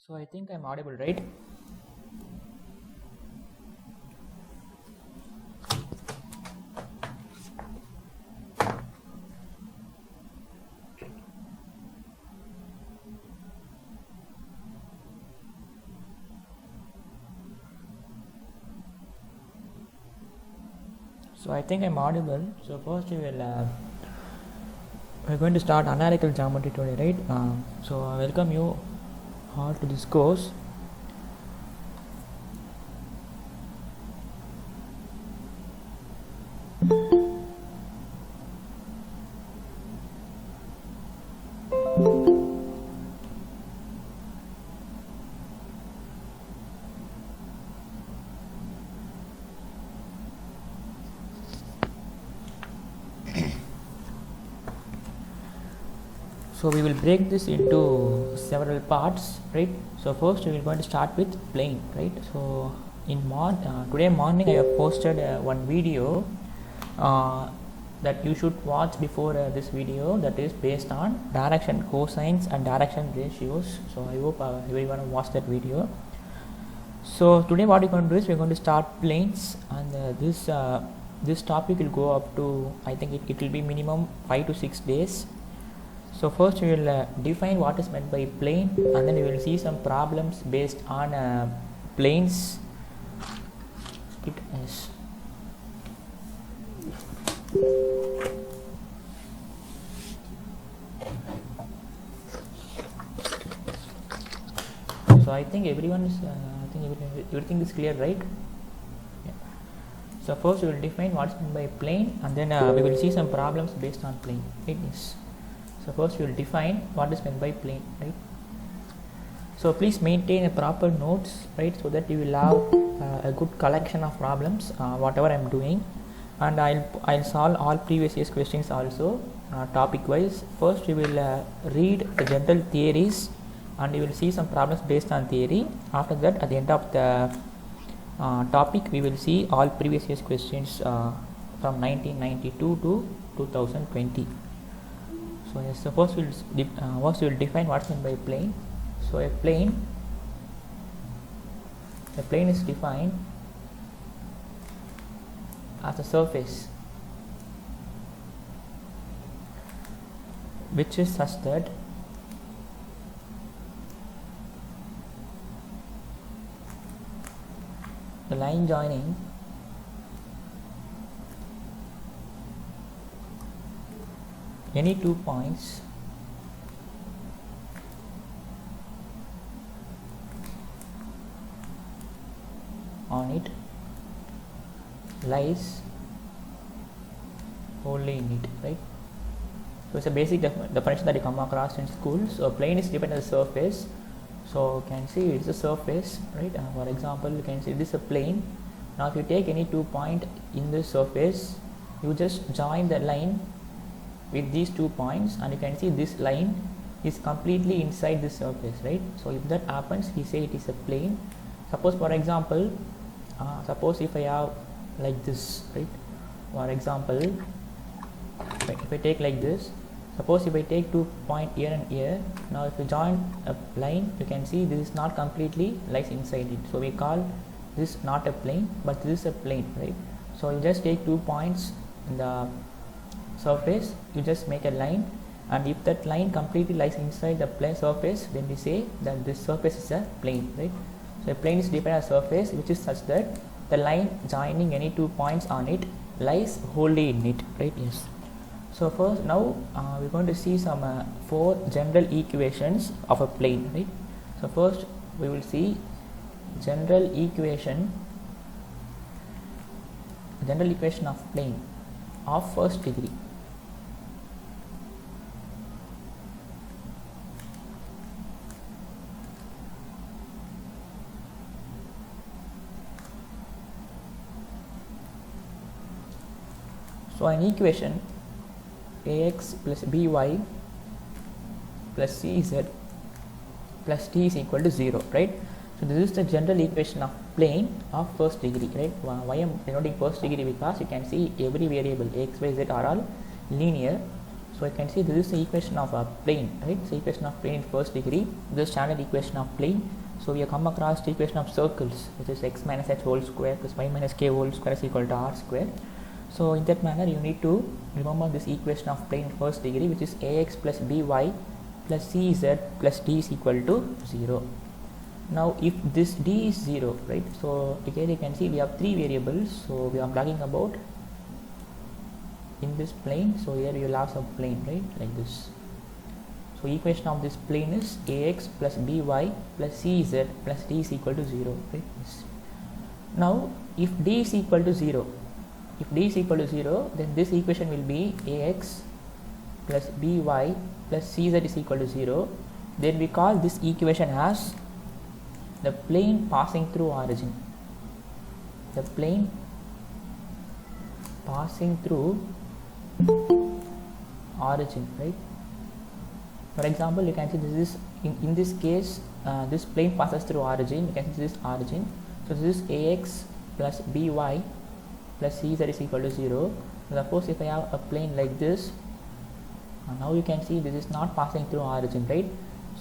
So I think I'm audible, right? So I think I'm audible. So first we're going to start analytical geometry today, right? So I welcome you all to this course. So we will break this into several parts, right? So first we are going to start with plane, right? So today morning I have posted one video that you should watch before this video, that is based on direction cosines and direction ratios. So I hope everyone watched that video. So today what we're going to do is we're going to start planes, and this topic will go up to, I think it will be minimum 5 to 6 days. So first we will define what is meant by plane, and then we will see some problems based on planes. It is so I think everything is clear, right? Yeah. So first we will define what is meant by plane, and then we will see some problems based on plane. Right? Yes. So first we will define what is meant by plane, right? So please maintain a proper notes, right, so that you will have a good collection of problems, whatever I am doing, and I'll solve all previous year's questions also, topic wise. First we will read the general theories, and you will see some problems based on theory. After that, at the end of the topic, we will see all previous year's questions from 1992 to 2020. So yes, first we'll define what's meant by plane. So a plane is defined as a surface which is such that the line joining any two points on it lies wholly in it, right? So it's a basic definition that you come across in school. So a plane is defined as a surface. So you can see it's a surface, right? For example, you can see this is a plane. Now if you take any 2 point in this surface, you just join the line with these 2 points, and you can see this line is completely inside this surface, right? So if that happens, we say it is a plane. Suppose for example, suppose if I have like this, right? For example, if I take like this, suppose if I take 2 point here and here, now if you join a line, you can see this is not completely lies inside it. So we call this not a plane, but this is a plane, right? So you just take 2 points in the surface, you just make a line, and if that line completely lies inside the plane surface, then we say that this surface is a plane, right? So a plane is defined as a surface which is such that the line joining any 2 points on it lies wholly in it, right? Yes. So first now we're going to see some 4 general equations of a plane, right? So first we will see general equation of plane of first degree. So an equation ax plus by plus cz plus d is equal to 0, right? So this is the general equation of plane of first degree, right? Why I am denoting first degree? Because you can see every variable x, y, z are all linear. So you can see this is the equation of a plane, right? So equation of plane in first degree, this standard equation of plane. So we have come across the equation of circles, which is x minus h whole square plus y minus k whole square is equal to r square. So in that manner, you need to remember this equation of plane in first degree, which is ax plus by plus cz plus d is equal to 0. Now if this d is 0, right? So again you can see we have three variables. So we are talking about in this plane. So here you will have some plane, right, like this. So equation of this plane is ax plus by plus cz plus d is equal to 0, right? Now if d is equal to 0, then this equation will be ax plus by plus cz is equal to 0. Then we call this equation as the plane passing through origin. The plane passing through origin, right? For example, you can see this is in this case this plane passes through origin. You can see this origin. So this is ax plus by plus cz is equal to 0. So suppose if I have a plane like this, now you can see this is not passing through origin, right?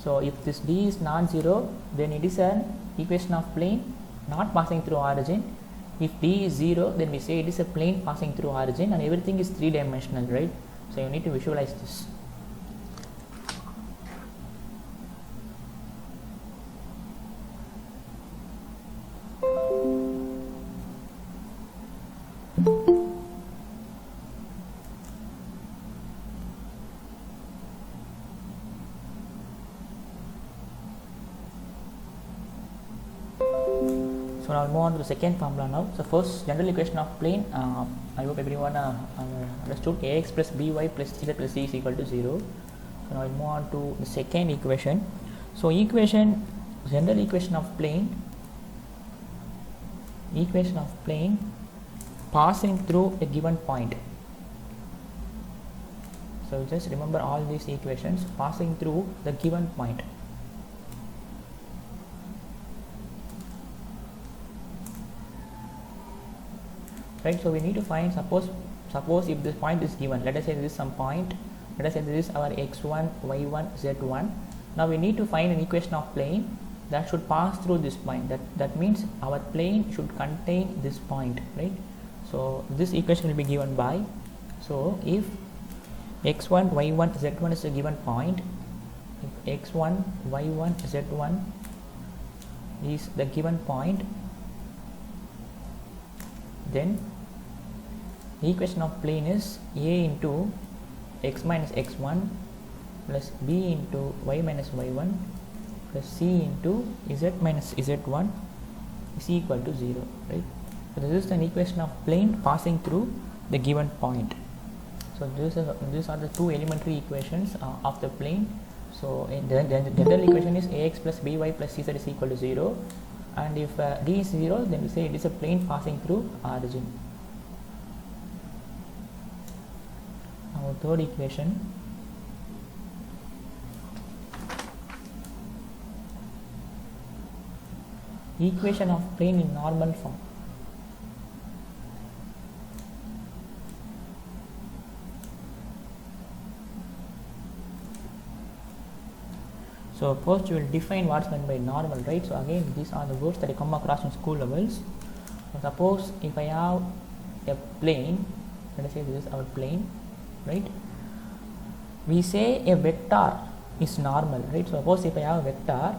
So if this d is non-zero, then it is an equation of plane not passing through origin. If d is 0, then we say it is a plane passing through origin, and everything is three-dimensional, right? So you need to visualize this. So now we'll move on to the second formula now. So first general equation of plane, I hope everyone understood ax plus by plus cz plus d is equal to 0. So now we'll move on to the second equation. So general equation of plane passing through a given point. So just remember all these equations passing through the given point. Right, so we need to find, suppose if this point is given, let us say this is some point, let us say this is our x1, y1, z1. Now we need to find an equation of plane that should pass through this point. That means our plane should contain this point, right? So this equation will be given by, so if x1, y1, z1 is a given point, if x1, y1, z1 is the given point, then the equation of plane is a into x minus x1 plus b into y minus y1 plus c into z minus z1 is equal to 0, right? So this is an equation of plane passing through the given point. So these are the two elementary equations of the plane. So the general equation is ax plus by plus cz is equal to 0. And if d is 0, then we say it is a plane passing through origin. Now third equation, equation of plane in normal form. So first you will define what's meant by normal, right? So again, these are the words that I come across in school levels. So suppose if I have a plane, let us say this is our plane, right? We say a vector is normal, right? So suppose if I have a vector,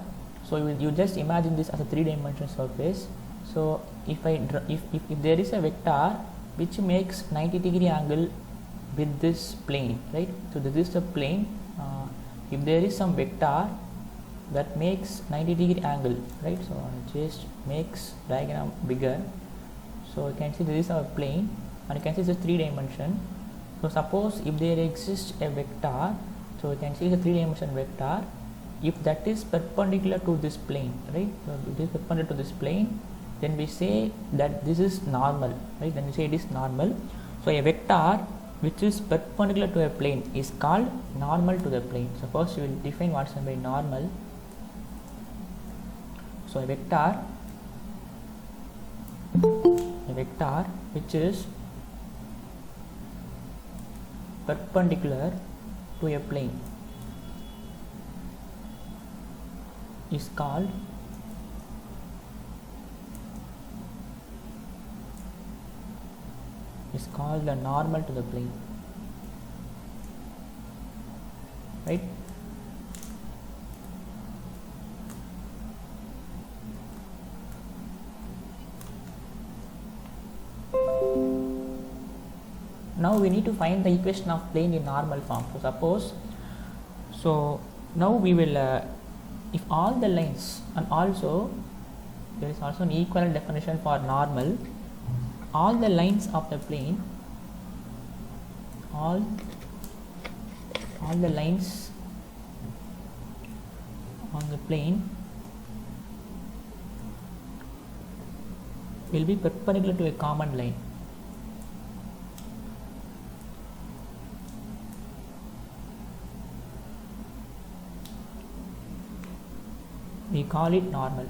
so you just imagine this as a three-dimensional surface. So if there is a vector which makes 90-degree angle with this plane, right? So this is the plane. If there is some vector that makes 90-degree angle, right? So I just makes diagram bigger. So you can see this is our plane, and you can see this is 3-dimension. So suppose if there exists a vector, so you can see the 3-dimension vector, if that is perpendicular to this plane, right? So if it is perpendicular to this plane, then we say that this is normal, right? Then we say it is normal. So a vector which is perpendicular to a plane is called normal to the plane. So first we will define what's meant by normal. So a vector which is perpendicular to a plane is called the normal to the plane, right? Now we need to find the equation of plane in normal form. So suppose, so now we will if all the lines, and also there is also an equivalent definition for normal, all the lines of the plane, all the lines on the plane will be perpendicular to a common line. We call it normal.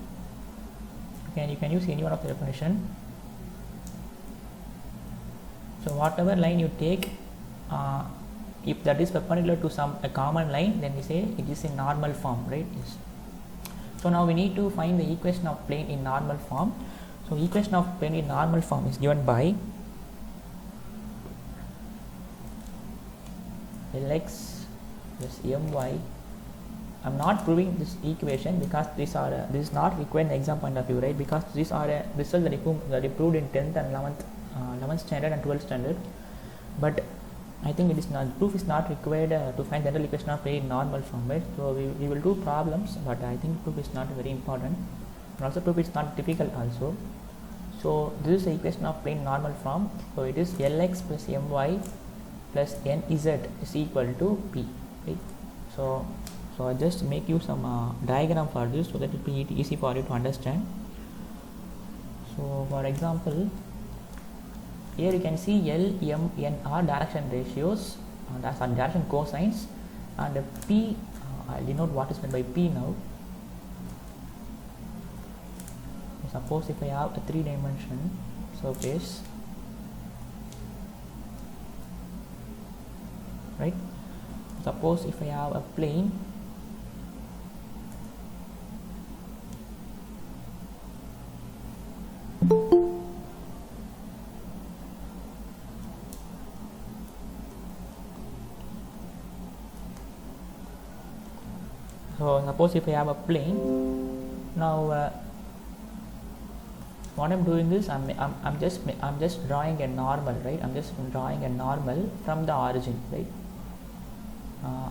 Okay, you can use any one of the definition. So whatever line you take, if that is perpendicular to a common line, then we say it is in normal form, right? Yes. So now we need to find the equation of plane in normal form. So equation of plane in normal form is given by Lx plus My. I'm not proving this equation because this is not required in the exam point of view, right? Because these are a result that are proved in 10th and 11th standard and 12th standard. But I think it is not, proof is not required to find the general equation of plane in normal form, right? So we will do problems, but I think proof is not very important. And also proof is not difficult also. So this is the equation of plane normal form. So it is Lx plus My plus Nz is equal to P, right? So I just make you some diagram for this so that it will be easy for you to understand. So for example, here you can see L, M, N are direction ratios, that's on direction cosines, and P, I'll denote what is meant by P now. Suppose if I have a 3-dimension surface, right? Suppose if I have a plane, so suppose if I have a plane, now what I'm doing is I'm just drawing a normal, right? I'm just drawing a normal from the origin, right?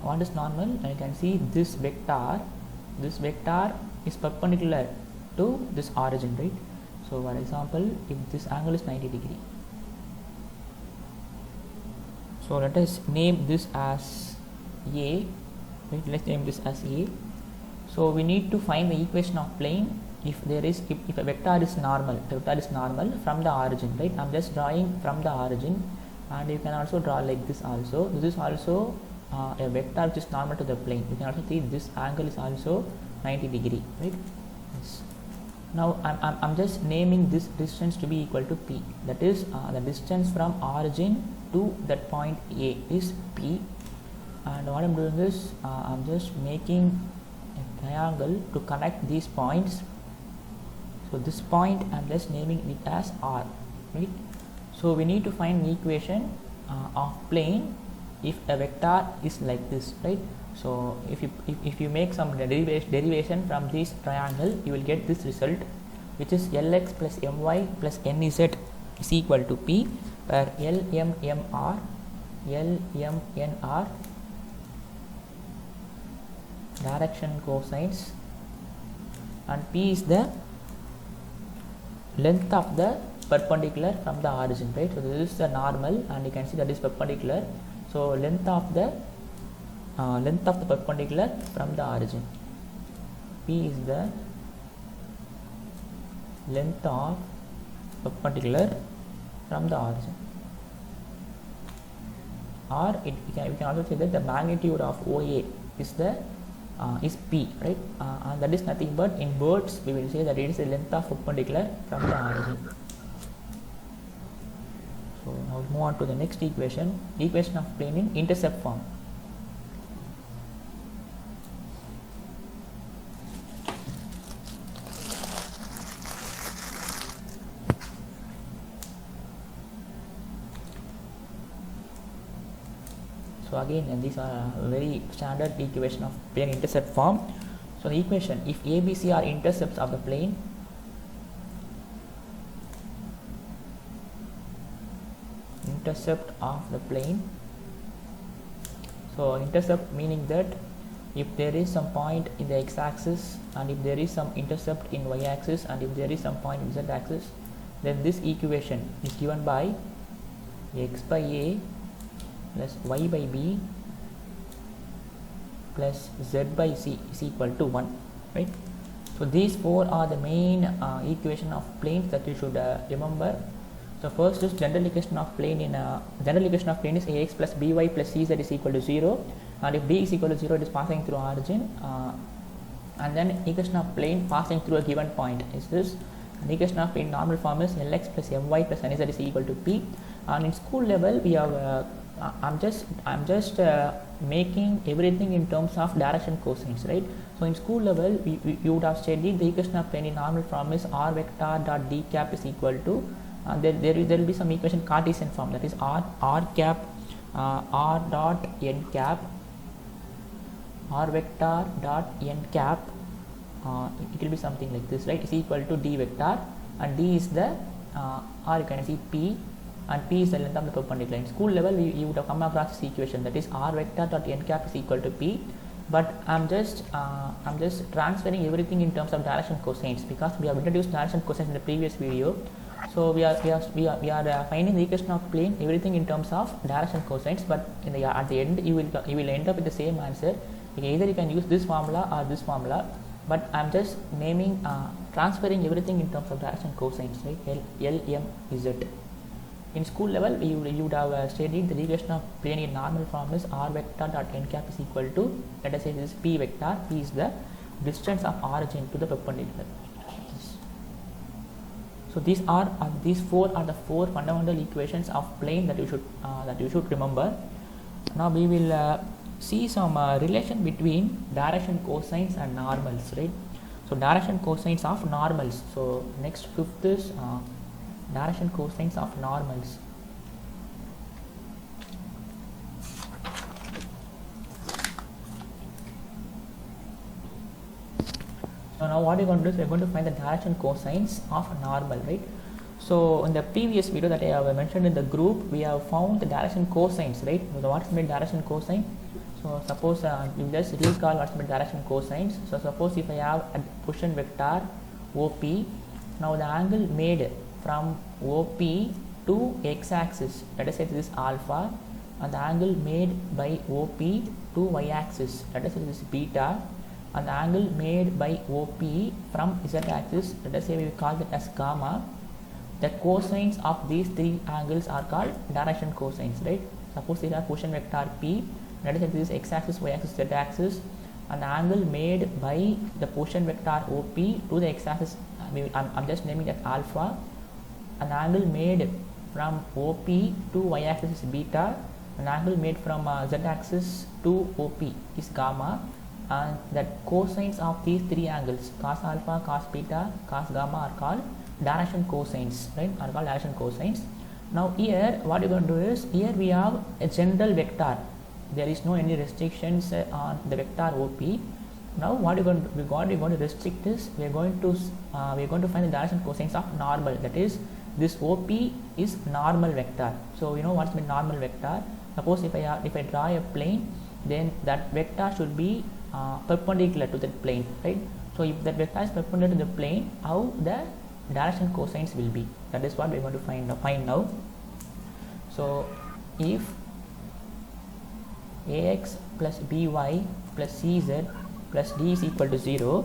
What is normal? You can see this vector is perpendicular to this origin, right? So for example, if this angle is 90 degree, so let us name this as A, right? Let's name this as A. So we need to find the equation of plane if a vector is normal, from the origin, right? I'm just drawing from the origin, and you can also draw like this also. This is also a vector which is normal to the plane. You can also see this angle is also 90 degree, right? Yes. Now I'm just naming this distance to be equal to P. That is the distance from origin to that point A is P. And what I'm doing is I'm just making a triangle to connect these points. So this point I'm just naming it as R, right? So we need to find an equation of plane if a vector is like this, right? So if you make some derivation from this triangle, you will get this result, which is Lx plus My plus Nz is equal to P, where L, M, N are direction cosines, and P is the length of the perpendicular from the origin, right? So this is the normal, and you can see that is perpendicular. So length of the perpendicular from the origin. P is the length of perpendicular from the origin. Or we can also say that the magnitude of OA is P, right? And that is nothing but, in words we will say that it is the length of perpendicular from the origin. So now move on to the next equation of plane in intercept form. So again, these are very standard equation of plane intercept form. So the equation, if ABC are intercepts of the plane, intercept of the plane, so intercept meaning that if there is some point in the x-axis and if there is some intercept in y-axis and if there is some point in z-axis, then this equation is given by x by a plus y by b plus z by c is equal to 1, right? So these four are the main equation of planes that you should remember. So first is general equation of plane. In general equation of plane is ax plus by plus cz is equal to 0, and if b is equal to 0, it is passing through origin. And then equation of plane passing through a given point is this. And equation of plane normal form is lx plus my plus nz is equal to p. And in school level, we have I'm just making everything in terms of direction cosines, right? So in school level, you would have studied the equation of plane in normal form is r vector dot d cap is equal to, there will be some equation Cartesian form, that is r cap r dot n cap r vector dot n cap, it will be something like this, right? Is equal to d vector, and d is the or you can see p, and p is the length of the perpendicular. In school level, you would have come across this equation, that is r vector dot n cap is equal to p. But I'm just transferring everything in terms of direction cosines, because we have introduced direction cosines in the previous video. So we are finding the equation of plane, everything in terms of direction cosines, but at the end you will end up with the same answer. Either you can use this formula or this formula, but I'm just naming transferring everything in terms of direction cosines, right? L, M, Z. In school level, you would have studied the equation of plane in normal form is r vector dot n cap is equal to, let us say this is p vector. P is the distance of origin to the perpendicular. So these four are the four fundamental equations of plane that you should remember. Now we will see some relation between direction cosines and normals, right? So direction cosines of normals. So next fifth is direction cosines of normals. So now what we are going to do is we are going to find the direction cosines of normal, right? So in the previous video that I have mentioned in the group, we have found the direction cosines, right? So what's meant direction cosine? So suppose you just recall what's meant direction cosines. So suppose if I have a position vector OP, now the angle made from OP to x-axis, let us say this is alpha, and the angle made by OP to y-axis, let us say this is beta, and the angle made by OP from z-axis, let us say we call it as gamma. The cosines of these three angles are called direction cosines, right? Suppose we have position vector P, let us say this is x-axis, y-axis, z-axis, and the angle made by the position vector OP to the x-axis, I'm just naming that alpha. An angle made from OP to y-axis is beta, an angle made from z-axis to OP is gamma, and the cosines of these three angles, cos alpha, cos beta, cos gamma, are called direction cosines, right? Are called direction cosines. Now here what you are going to do is, here we have a general vector, there is no any restrictions on the vector OP. Now what we're going to restrict is we are going to find the direction cosines of normal, that is this OP is normal vector. So you know what's meant normal vector. Suppose if I draw a plane, then that vector should be perpendicular to that plane, right? So if that vector is perpendicular to the plane, how the direction cosines will be, that is what we are going to find now. So if ax plus by plus cz plus d is equal to 0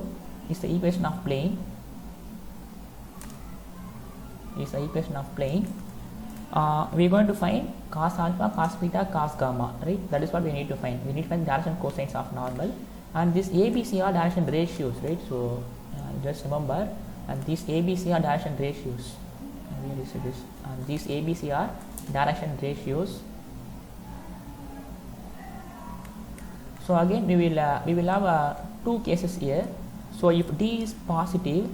is the equation of plane, we are going to find cos alpha, cos beta, cos gamma, right? That is what we need to find. We need to find the direction cosines of normal, and this ABC are direction ratios, right? So just remember, and these ABC are direction ratios. And these ABC are direction ratios. So again we will have two cases here. So if D is positive,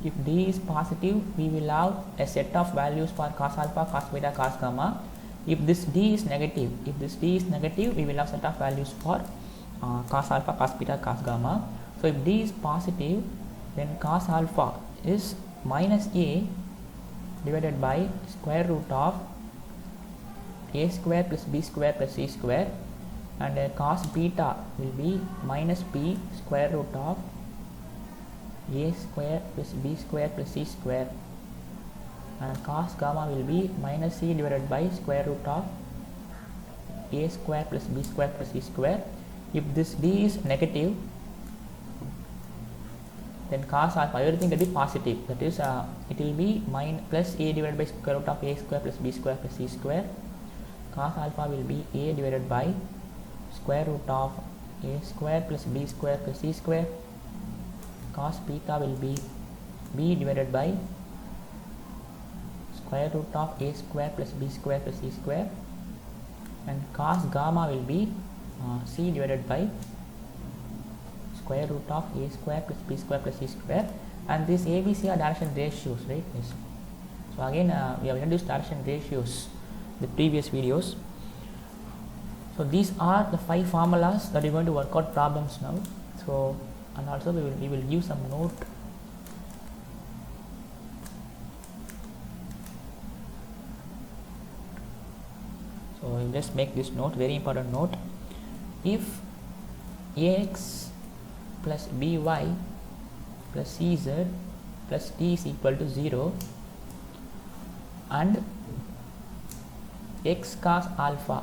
we will have a set of values for cos alpha, cos beta, cos gamma. If this d is negative, we will have set of values for cos alpha, cos beta, cos gamma. So if d is positive, then cos alpha is minus a divided by square root of a square plus b square plus c square, and cos beta will be minus b square root of a square plus b square plus c square, and cos gamma will be minus c divided by square root of a square plus b square plus c square. If this d is negative, then cos alpha, everything will be positive, that is it will be plus a divided by square root of a square plus b square plus c square. Cos alpha will be a divided by square root of a square plus b square plus c square. Cos beta will be b divided by square root of a square plus b square plus c square, and cos gamma will be c divided by square root of a square plus b square plus c square. And this ABC are direction ratios, right? Yes. So again we have introduced direction ratios in the previous videos. So these are the 5 formulas that we're going to work out problems now. So, and also we will give some note. So we'll just make this note, very important note. If ax plus by plus cz plus d is equal to 0, and x cos alpha,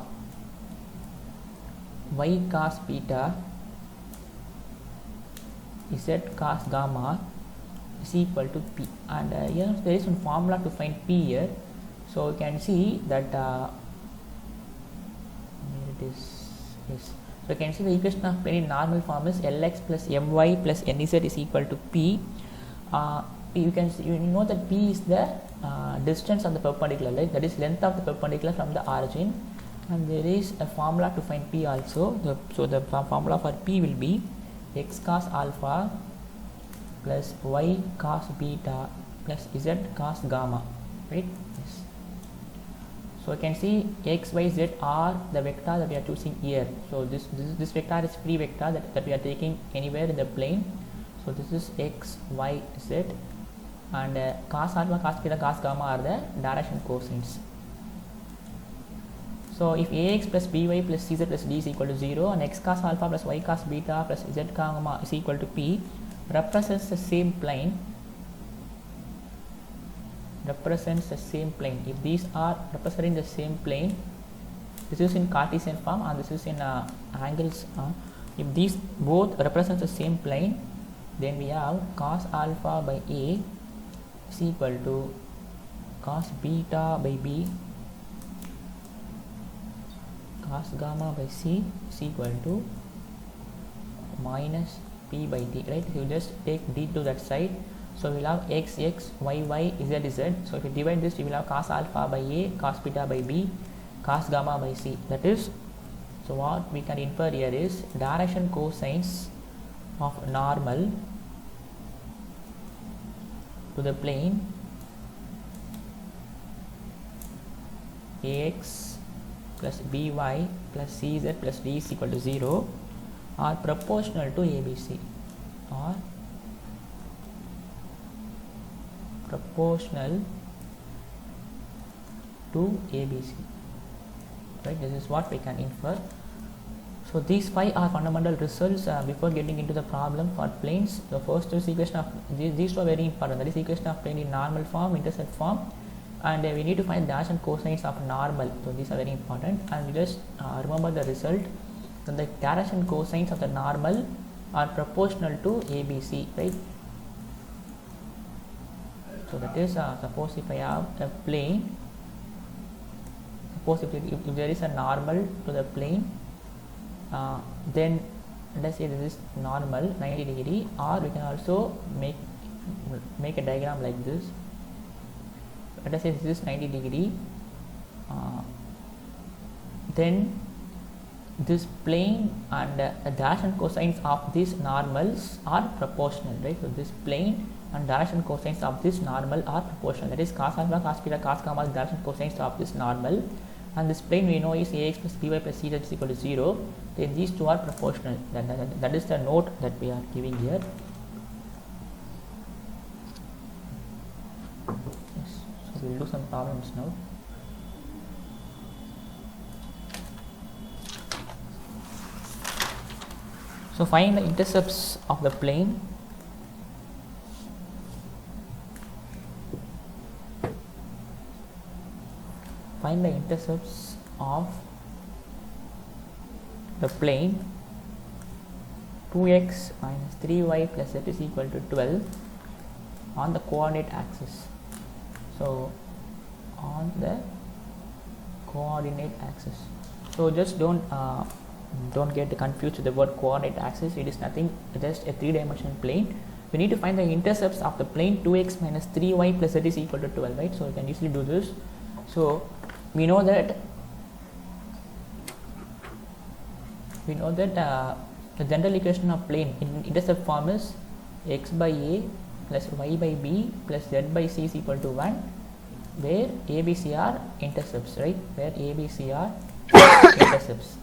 y cos beta, z cos gamma is equal to p, and here there is one formula to find p here. So you can see that here it is. Yes. So you can see the equation of plane in normal form is Lx plus My plus Nz is equal to P. You know that P is the distance of the perpendicular, right? That is length of the perpendicular from the origin, and there is a formula to find P also. So the formula for P will be x cos alpha plus y cos beta plus z cos gamma, right? Yes. So you can see x, y, z are the vector that we are choosing here. So this vector is free vector that we are taking anywhere in the plane. So this is x, y, z, and cos alpha, cos beta, cos gamma are the direction cosines. So if ax plus by plus cz plus d is equal to 0, and x cos alpha plus y cos beta plus z gamma is equal to p, represents the same plane. If these are representing the same plane, this is in Cartesian form and this is in angles. If these both represent the same plane, then we have cos alpha by a is equal to cos beta by b, cos gamma by c is equal to minus p by d, right? You just take d to that side. So we will have x, y, z, z. So if you divide this, you will have cos alpha by a, cos beta by b, cos gamma by c. That is, so what we can infer here is direction cosines of normal to the plane ax plus by plus cz plus d is equal to 0 are proportional to ABC, or proportional to ABC, right? This is what we can infer. So these 5 are fundamental results before getting into the problem for planes. The first is equation of these two are very important. That is equation of plane in normal form, intercept form, and we need to find dash and cosines of normal. So these are very important, and we just remember the result. Then the dash and cosines of the normal are proportional to ABC, right? So that is suppose if I have a plane, suppose if there is a normal to the plane, then let us say this is normal 90 degree, or we can also make a diagram like this. Let us say this is 90 degree, then this plane and the dash and cosines of these normals are proportional, right? So this plane and dash and cosines of this normal are proportional. That is cos alpha, cos beta, cos gamma is dash and cosines of this normal, and this plane we know is ax plus by plus cz is equal to 0, then these two are proportional. That is the note that we are giving here. Yes. So we will do some problems now. So find the intercepts of the plane the plane 2x minus 3y plus z is equal to 12 on the coordinate axis. So on the coordinate axis. So just don't get confused with the word coordinate axis. It is nothing, just a 3-dimensional plane. We need to find the intercepts of the plane 2x minus 3y plus z is equal to 12, right? So you can easily do this. So we know that the general equation of plane in intercept form is x by a plus y by b plus z by c is equal to 1, where a, b, c are intercepts, right? Where a, b, c are intercepts.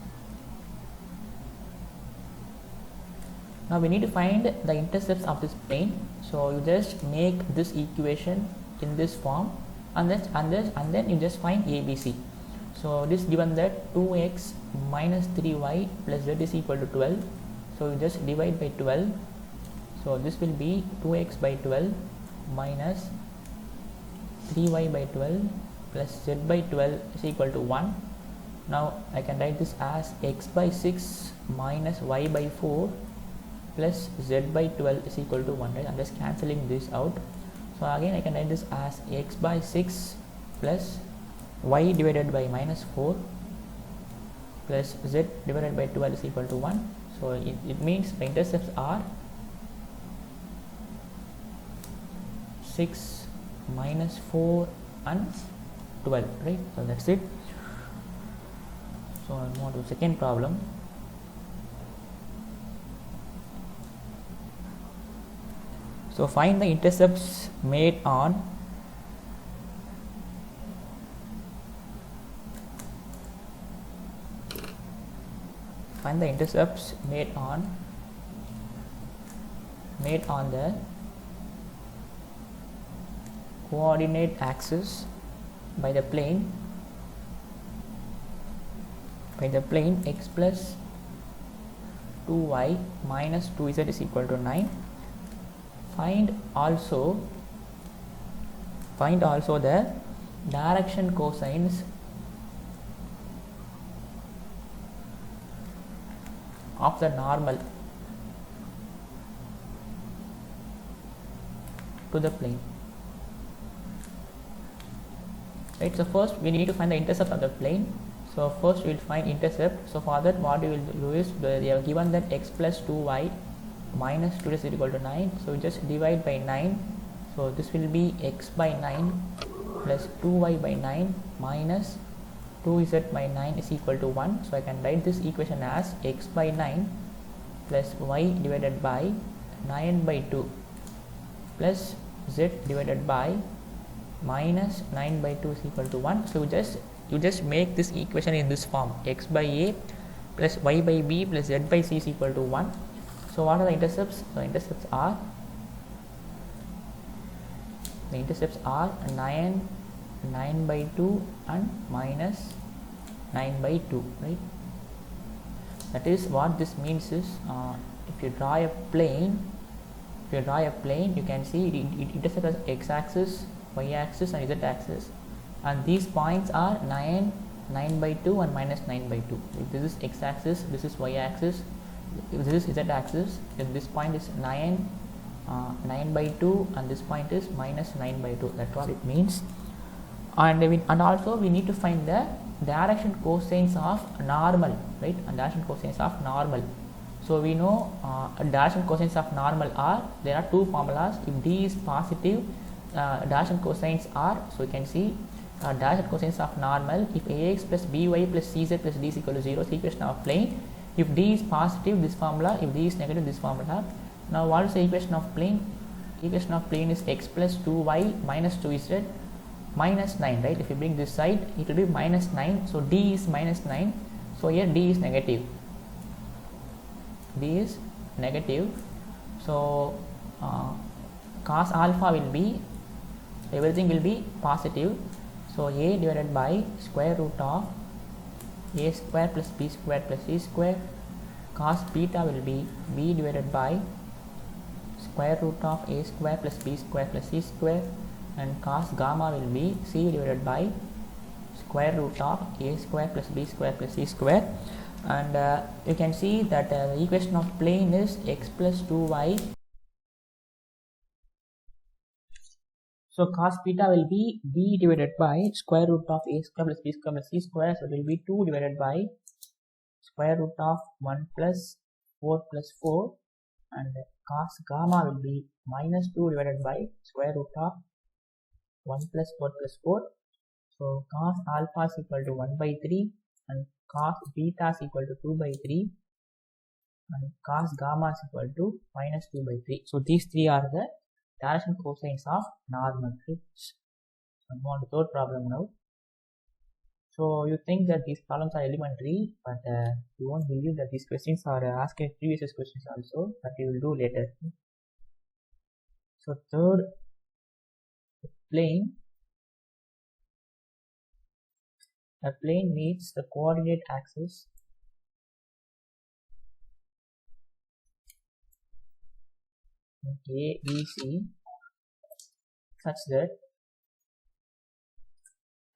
Now we need to find the intercepts of this plane. So you just make this equation in this form, and then you just find a, b, c. So this given that 2x minus 3y plus z is equal to 12. So you just divide by 12. So this will be 2x by 12 minus 3y by 12 plus z by 12 is equal to 1. Now I can write this as x by 6 minus y by 4 plus z by 12 is equal to 1, right? I'm just cancelling this out. So again I can write this as x by 6 plus y divided by minus 4 plus z divided by 12 is equal to 1. So it means the intercepts are 6 minus 4 and 12, right? So that's it. So I'll move on to the second problem. So find the intercepts made on the coordinate axis by the plane x plus 2y minus 2z is equal to 9. Find also the direction cosines of the normal to the plane, right? So first we need to find the intercept of the plane. So first we will find intercept. So for that, what we will do is, they have given that x plus 2y minus 2z is equal to 9. So we just divide by 9. So this will be x by 9 plus 2y by 9 minus 2z by 9 is equal to 1. So I can write this equation as x by 9 plus y divided by 9 by 2 plus z divided by minus 9 by 2 is equal to 1. So you just make this equation in this form: x by a plus y by b plus z by c is equal to 1. So what are the intercepts? The intercepts are 9 by 2 and minus 9 by 2, right? That is what this means is, if you draw a plane, you can see it intersects as x-axis, y-axis and z-axis, and these points are 9 by 2 and minus 9 by 2. If this is x-axis, this is y-axis, if this is z-axis, then this point is 9 by 2 and this point is minus 9 by 2. That's what it means. And also we need to find the direction cosines of normal, right? And direction cosines of normal. So we know direction cosines of normal are, there are two formulas. If d is positive, direction cosines are, so you can see direction cosines of normal, if ax plus by plus cz plus d is equal to 0, is the equation of plane. If d is positive, this formula; if d is negative, this formula. Now what is the equation of plane? Equation of plane is x plus 2y minus 2z minus 9, right? If you bring this side, it will be minus 9. So d is minus 9. So here d is negative. D is negative. So cos alpha will be, everything will be positive. So a divided by square root of a square plus b square plus c square. Cos beta will be b divided by square root of a square plus b square plus c square, and cos gamma will be c divided by square root of a square plus b square plus c square. And you can see that the equation of plane is x plus 2y. So cos beta will be b divided by square root of a square plus b square plus c square. So it will be 2 divided by square root of 1 plus 4 plus 4, and cos gamma will be minus 2 divided by square root of 1 plus 4 plus 4. So cos alpha is equal to 1 by 3, and cos beta is equal to 2 by 3, and cos gamma is equal to minus 2 by 3. So these three are the direction cosines of normal. I'm on the third problem now. So you think that these problems are elementary, but you won't believe that these questions are asked in previous questions also, but we will do later. So third, plane. A plane meets the coordinate axis A, B, C such that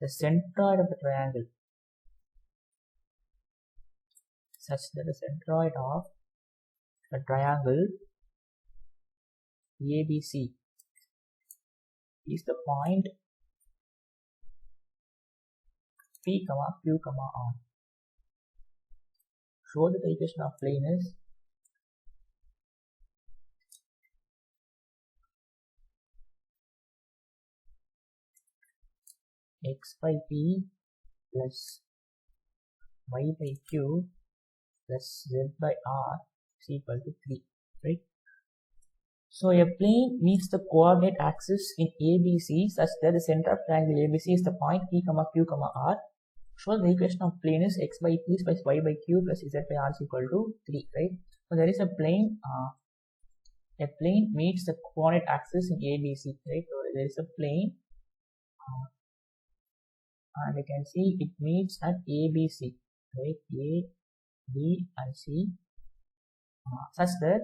the centroid of the triangle ABC is the point P, Q, R. Show that the equation of plane is x by P plus y by Q plus z by R is equal to 3, right? So a plane meets the coordinate axis in ABC such that the center of triangle ABC is the point P, Q, R. So the equation of plane is x by P plus y by Q plus z by R is equal to 3, right? So there is a plane meets the coordinate axis in ABC, right? So there is a plane and you can see it meets at ABC, right? A, B and C such that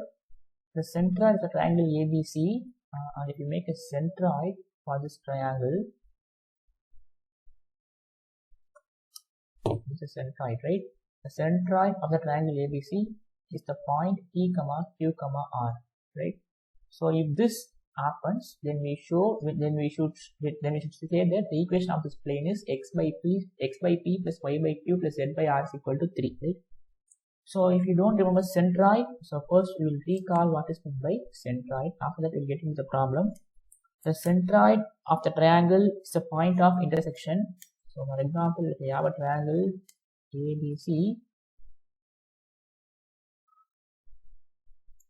the centroid of the triangle ABC, and if you make a centroid for this triangle, this is centroid, right? The centroid of the triangle ABC is the point P, Q, R, right? So if this happens, then we should say that the equation of this plane is x by P plus y by Q plus z by R is equal to 3, right? So if you don't remember centroid, so first we will recall what is meant by centroid. After that we will get into the problem. The centroid of the triangle is the point of intersection. So for example, if we have a triangle ABC,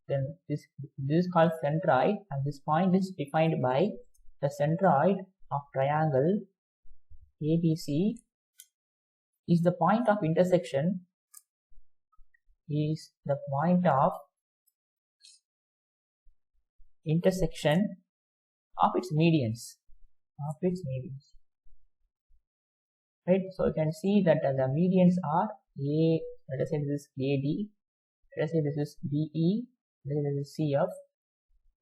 then this is called centroid, and this point is defined by the centroid of triangle ABC is the point of intersection of its medians, right? So you can see that the medians are A, let us say this is AD, let us say this is BE, this is CF.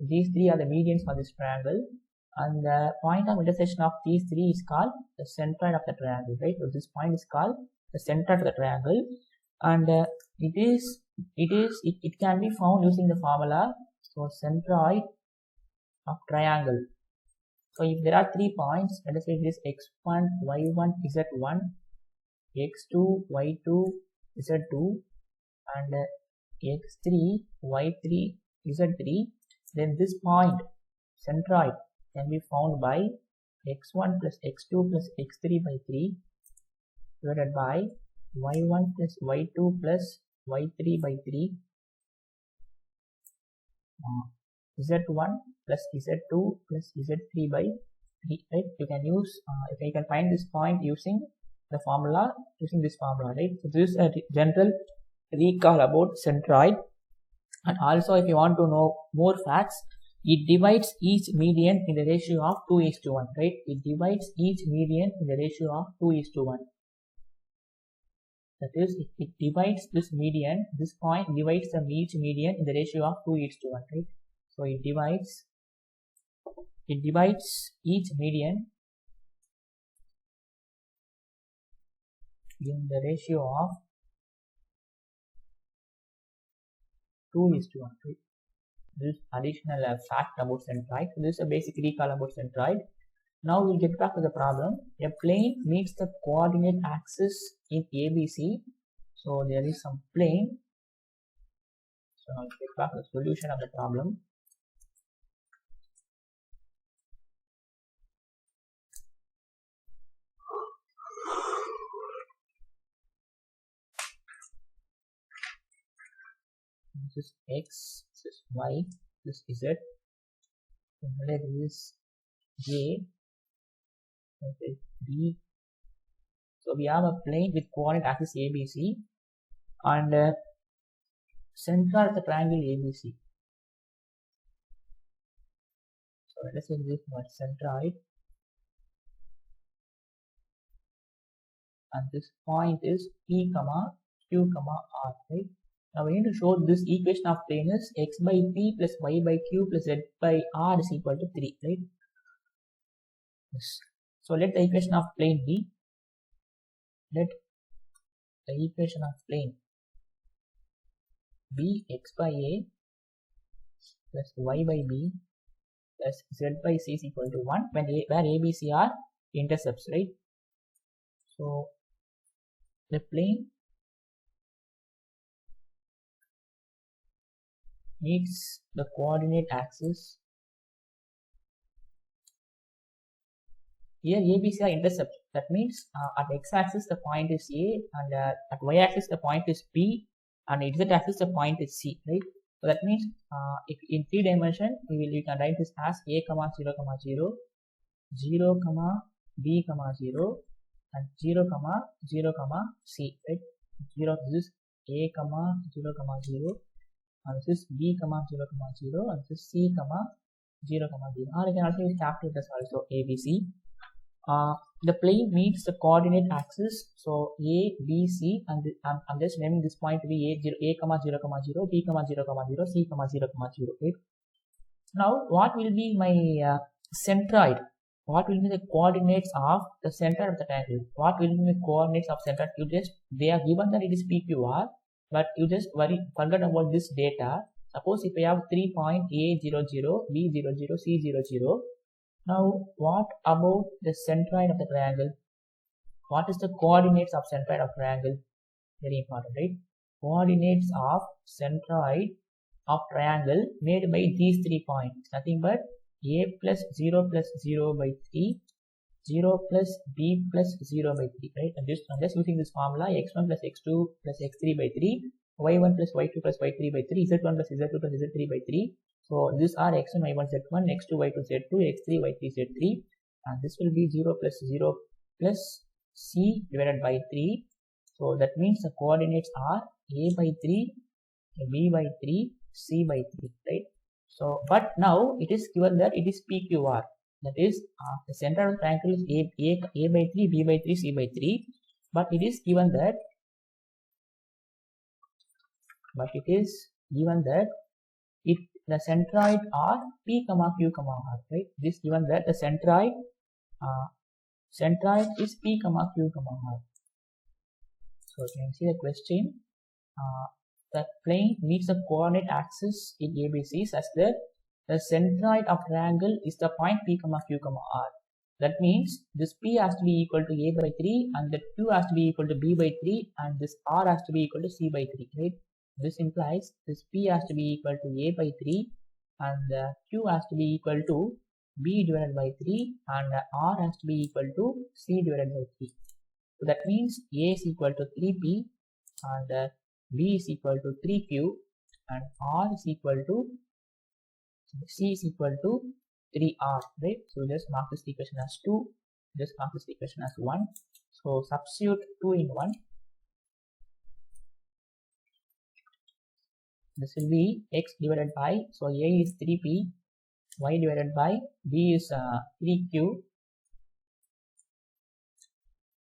These three are the medians for this triangle, and the point of intersection of these three is called the centroid of the triangle, right? So this point is called the centroid of the triangle, and it can be found using the formula. So centroid of triangle. So if there are 3 points, let us say this x1, y1, z1, x2, y2, z2, and x3, y3, z3, then this point centroid can be found by x1 plus x2 plus x3 by 3 divided by y1 plus y2 plus y3 by 3, z1 plus z2 plus z3 by 3, right? You can use you can find this point using the formula, using this formula, right? So this is a general recall about centroid. And also, if you want to know more facts, it divides each median in the ratio of 2:1, right? It divides each median in the ratio of 2:1. That is, it divides this median, this point divides each median in the ratio of 2:1, right? So it divides each median in the ratio of 2:1, right? This additional fact about centroid. So this is a basic recall about centroid. Now we'll get back to the problem. A plane meets the coordinate axis in ABC. So there is some plane. So now let's get back to the solution of the problem. This is X, this is Y, this is Z. This is J, this is B. So we have a plane with coordinate axis ABC and center of the triangle ABC. So let us say this one centroid, and this point is P, Q, R, right? Now we need to show this equation of plane is x by p plus y by q plus z by r is equal to 3, right? Yes. So let the equation of plane be, let the equation of plane be x by a plus y by b plus z by c is equal to 1 when where a, b, c are intercepts, right? So the plane meets the coordinate axis. Here ABC are intercepts. That means at x-axis the point is A, and at y-axis the point is B, and at z-axis the point is C, right? So that means if in 3 dimension we can write this as A, 0, 0, 0, B, 0, and 0, 0, C, right? 0, this is A, 0, 0, and this is B, 0, 0, and this is C, 0, 0, or you can also use capital letters also ABC. The plane meets the coordinate axis, so A, B, C, and I'm just naming this point to be A, 0, B, 0, 0, C, 0, 0, right? Now, what will be my centroid? What will be the coordinates of the center of the triangle? What will be the coordinates of center? They are given that it is PQR, but you just forget about this data. Suppose if we have 3 point A, 0, 0, B, 0, 0, C, 0, 0. Now, what about the centroid of the triangle? What is the coordinates of centroid of triangle? Very important, right? Coordinates of centroid of triangle made by these 3 points. Nothing but A plus 0 by 3, 0 plus B plus 0 by 3, right? I'm just using this formula, x1 plus x2 plus x3 by 3, y1 plus y2 plus y3 by 3, z1 plus z2 plus z3 by 3. So these are x1, y1, z1, x2, y2, z2, x3, y3, z3, and this will be 0 plus c divided by 3. So that means the coordinates are a by 3, b by 3, c by 3, right? So, but now it is given that it is PQR. That is, the center of the triangle is a by 3, b by 3, c by 3. But it is given that the centroid are P, Q, R, right? It is given that the centroid is P, Q, R. So you can see the question. The plane meets the coordinate axis in ABC such that the centroid of triangle is the point P, Q, R. That means this P has to be equal to A by 3, and the Q has to be equal to B by 3, and this R has to be equal to C by 3, right? This implies this P has to be equal to A by 3, and the Q has to be equal to B divided by 3, and R has to be equal to C divided by 3. So that means A is equal to 3P, and B is equal to 3Q, and R is equal to C is equal to 3r, right? So just mark this equation as 2, just mark this equation as 1. So substitute 2 in 1. This will be x divided by, so a is 3p, y divided by b is 3q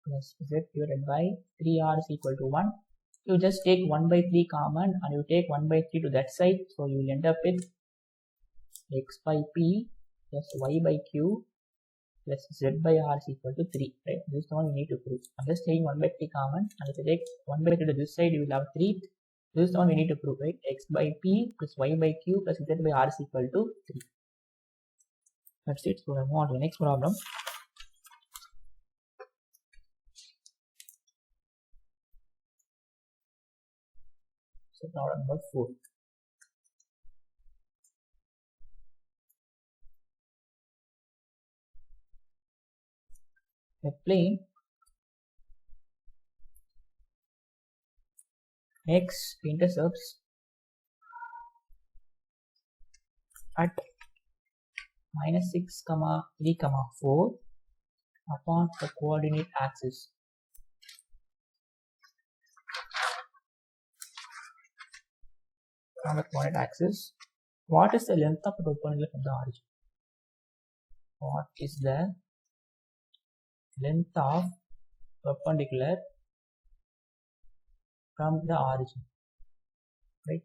plus z divided by 3r is equal to 1. You just take 1 by 3 common and you take 1 by 3 to that side, so you will end up with x by p plus y by q plus z by r is equal to 3, right? This is the one you need to prove. I'm just taking 1 by 3 common, and if you take 1 by 3 to this side, you will have 3. This is the one we need to prove, right? X by p plus y by q plus z by r is equal to 3. That's it. So I move on to the next problem. So problem number 4. A plane x intercepts at -6, 3, 4 upon the coordinate axis. On the coordinate axis, what is the length of the perpendicular from the origin? What is the length of perpendicular from the origin, right?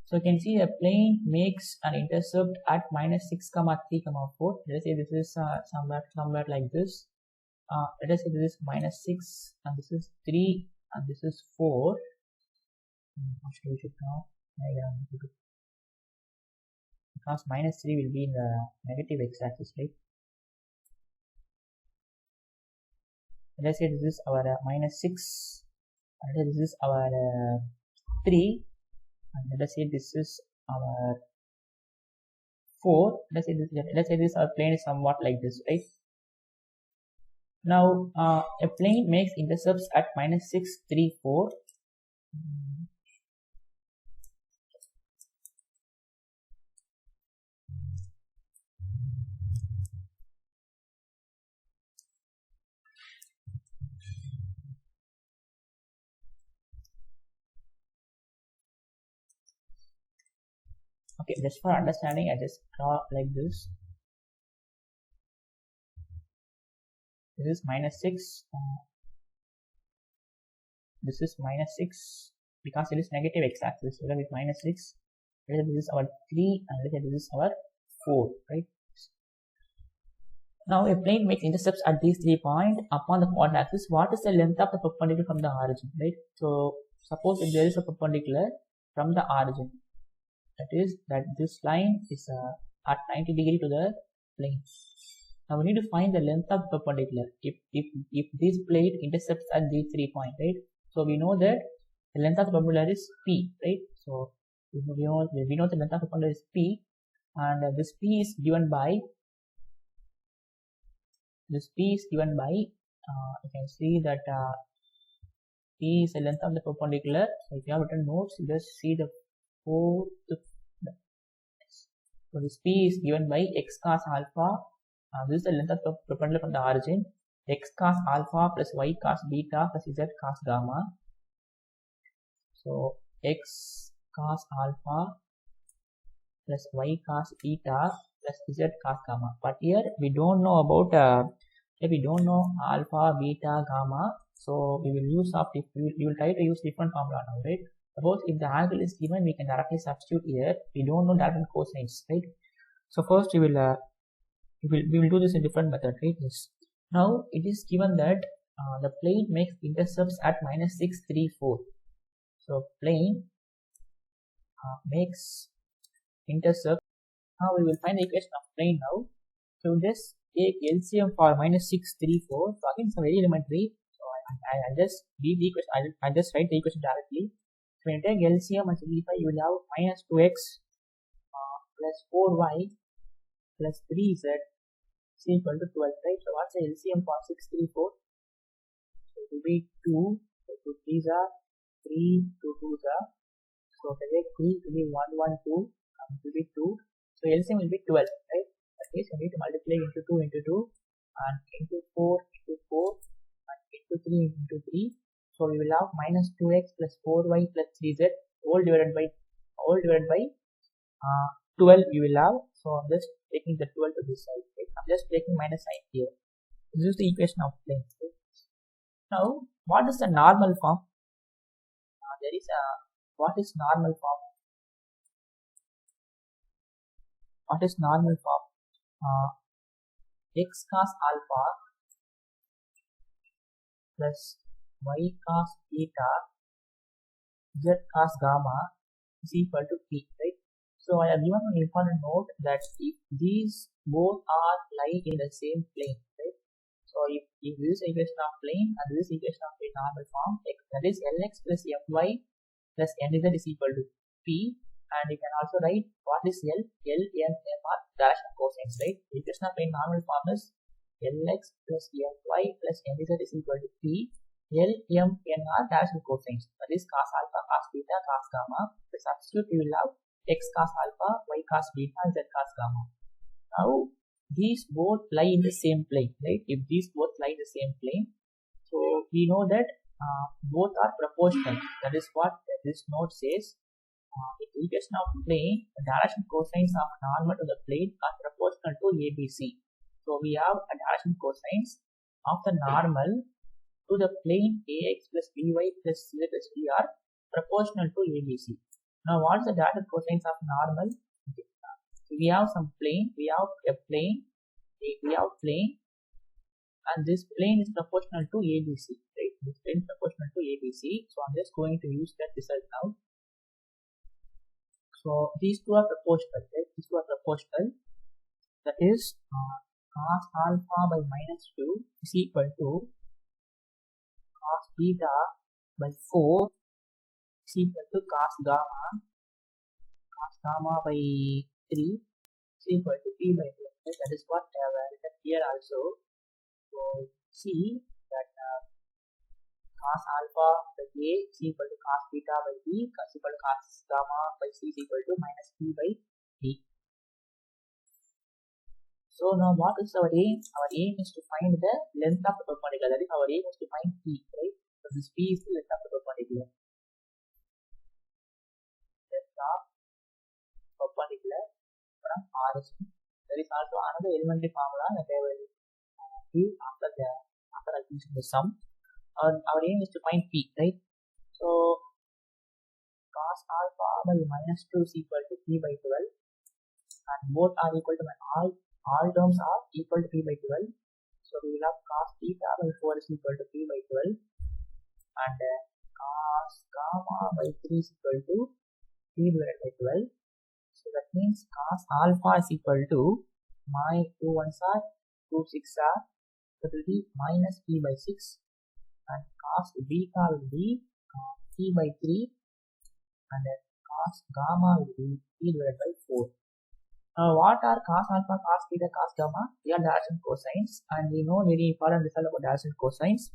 So you can see a plane makes an intercept at -6, 3, 4. Let us say this is somewhere like this. Let us say this is -6 and this is 3 and this is 4. Actually, we should now because -3 will be in the negative x-axis, right? Let us say this is our -6, and this is our 3, and let us say this is our 4. Let's say this our plane is somewhat like this, right? Now a plane makes intercepts at -6, 3, 4. Okay, just for understanding, I just draw like this. This is -6. This is -6 because it is negative x-axis. So with -6. This is our 3 and this is our 4, right? Now a plane makes intercepts at these 3 points upon the coordinate axis. What is the length of the perpendicular from the origin, right? So suppose if there is a perpendicular from the origin, that is that this line is at 90 degree to the plane. Now we need to find the length of the perpendicular if this plane intercepts at these 3 points, right? So we know that the length of the perpendicular is p, right? So we know the length of the perpendicular is p, and this p is given by you can see that p is the length of the perpendicular. So if you have written notes, you just see the fourth. So this p is given by x cos alpha. This is the length of the perpendicular from the origin. X cos alpha plus y cos beta plus z cos gamma. So x cos alpha plus y cos beta plus z cos gamma. But here we don't know about we don't know alpha, beta, gamma. So we will use we will try to use different formula now, right? Suppose if the angle is given, we can directly substitute here. We don't know direct and cosines, right? So first we will do this in different method, right? Yes. Now it is given that the plane makes intercepts at -6, 3, 4. So plane makes intercept. Now we will find the equation of plane now. So just take LCM for -6, 3, 4. So again it's very elementary. So I just read the equation. I just write the equation directly. So when you take LCM and simplify, you will have -2x plus 4y plus 3z is equal to 12, right? So what's the LCM for 6, 3, 4? So it will be 2. So 2 3s are 3, 2 2s are. So if I take 3 to be 1, 1, 2, it will be 2. So LCM will be 12, right? That case, you need to multiply into 2 into 2 and into 4 into 4 and into 3 into 3. So we will have minus 2x plus 4y plus 3z all divided by 12 you will have. So I'm just taking the 12 to this side. Okay? I'm just taking minus sign here. This is the equation of plane. Okay? Now, what is the normal form? What is normal form? What is normal form? X cos alpha plus y cos theta z cos gamma is equal to p, right? So I have given an important note that if these both are lie in the same plane, right? So if this equation of plane and this equation of plane normal form, that is Lx plus Fy plus Nz is equal to P, and you can also write what is L, M are dash and cosines, right? The equation of plane normal form is Lx plus Fy plus Nz is equal to P, L, M, N are dash and cosines, that is cos alpha, cos beta, cos gamma. The substitute we will have x cos alpha, y cos beta, z cos gamma. Now these both lie in the same plane, right? If these both lie in the same plane, so we know that both are proportional. That is what this note says. In the equation of plane, the direction cosines of normal to the plane are proportional to ABC. So we have a direction cosines of the normal to the plane AX plus BY plus C plus D are proportional to ABC. Now what is the direction cosines of normal? We have some plane, we have a plane, and this plane is proportional to ABC, right? This plane is proportional to ABC. So I'm just going to use that result now. So these two are proportional, right? These two are proportional. That is cos alpha by minus 2 is equal to cos beta by 4 is equal to cos gamma by 3 is equal to P by 2. Right? That is what I have written here also. So see that cos alpha by A is equal to cos beta by B is equal to cos gamma by C is equal to minus P by D. So now what is our aim? Our aim is to find the length of the perpendicular. That is our aim is to find P, right? So this P is the length of the perpendicular. Length of perpendicular from RS. There is also another elementary formula that I will give after using the sum. Our aim is to find P, right? So cos alpha by minus 2 is equal to P by 12, and both are equal to all terms are equal to P by 12. So we will have cos theta by 4 is equal to P by 12, and cos gamma by 3 is equal to P divided by 12. So that means cos alpha is equal to my 2 1s are 2 6 are, that will be minus P by 6, and cos beta will be P by 3, and then cos gamma will be P divided by 4. What are cos alpha, cos beta, cos gamma? They are direction cosines, and we know very important result about direction cosines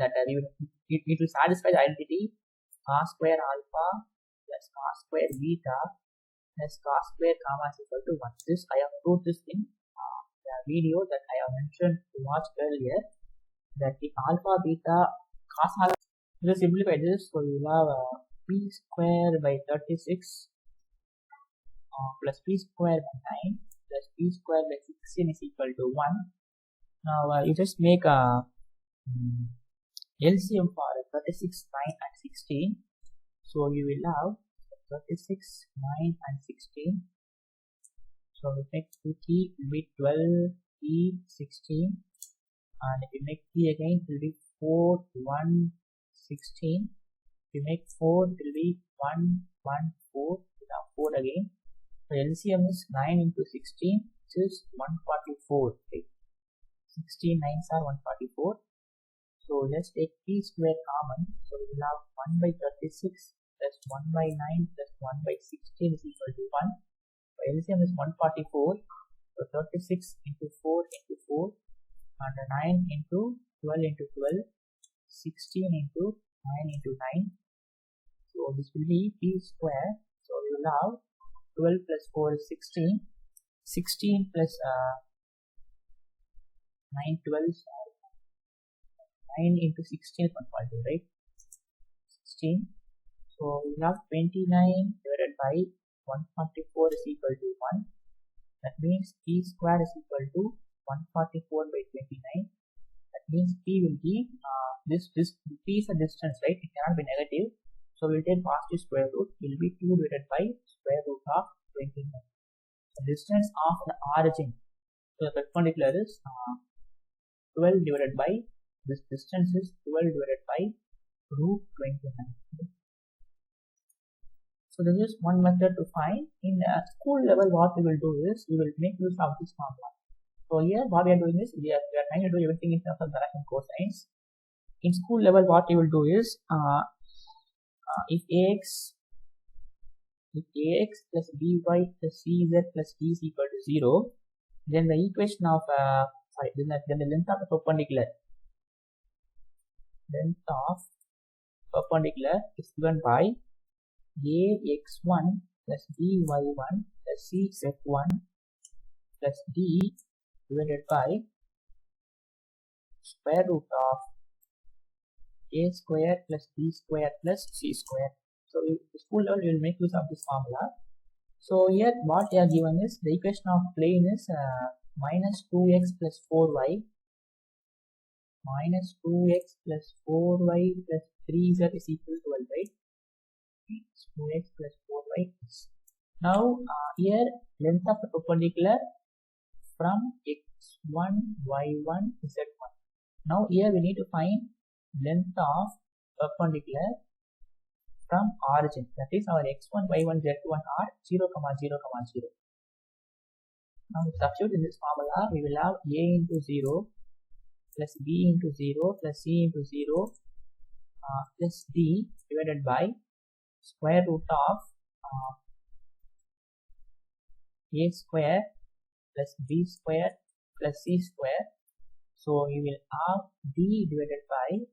that it will satisfy the identity cos square alpha plus cos square beta plus cos square gamma is equal to 1. This I have proved this in the video that I have mentioned to watch earlier, that if alpha beta cos alpha, just simplify this, so you will have p square by 36 plus p square by 9 plus p square by 16 is equal to 1. Now you just make a LCM for 36, 9 and 16. So you will have 36, 9 and 16. So we make 2t will be 12, t, 16, and if you make t again it will be 4, 1, 16. If you make 4 it will be 1, 1, 4, now 4 again. So LCM is 9 into 16, which is 144. Okay? 16 9s are 144. So let's take p square common. So we will have 1 by 36 plus 1 by 9 plus 1 by 16 is equal to 1. So LCM is 144. So 36 into 4 into 4, and 9 into 12 into 12, 16 into 9 into 9. So this will be p square. So we will have 12 plus 4 is 16. 16 plus 9 12 9 into 16 is 142, right? 16. So we have 29 divided by 144 is equal to 1. That means p square is equal to 144 by 29. That means p will be this p is a distance, right? It cannot be negative. So we will take positive square root. It will be 2 divided by square root of 29. The distance of the origin to the perpendicular is 12 divided by, this distance is 12 divided by root 29. So this is one method to find. In school level, what we will do is we will make use of this formula. So here what we are doing is we are trying to do everything in terms of direct and cosines. In school level, what we will do is if ax plus by plus cz plus d is equal to 0, then the equation of then the length of the perpendicular is given by ax1 plus by1 plus cz1 plus d divided by square root of a square plus b square plus c square. So in school level we will make use of this formula. So here what they are given is the equation of plane is minus 2x plus 4y minus 2x plus 4y plus 3z is equal to 12, right? 2x plus 4y. Now here length of the perpendicular from x1 y1 z1. Now here we need to find length of perpendicular from origin, that is our x1 y1 z1 are 0 comma 0 comma 0. Now substitute in this formula, we will have a into 0 plus b into 0 plus c into 0 plus d divided by square root of a square plus b square plus c square. So you will have d divided by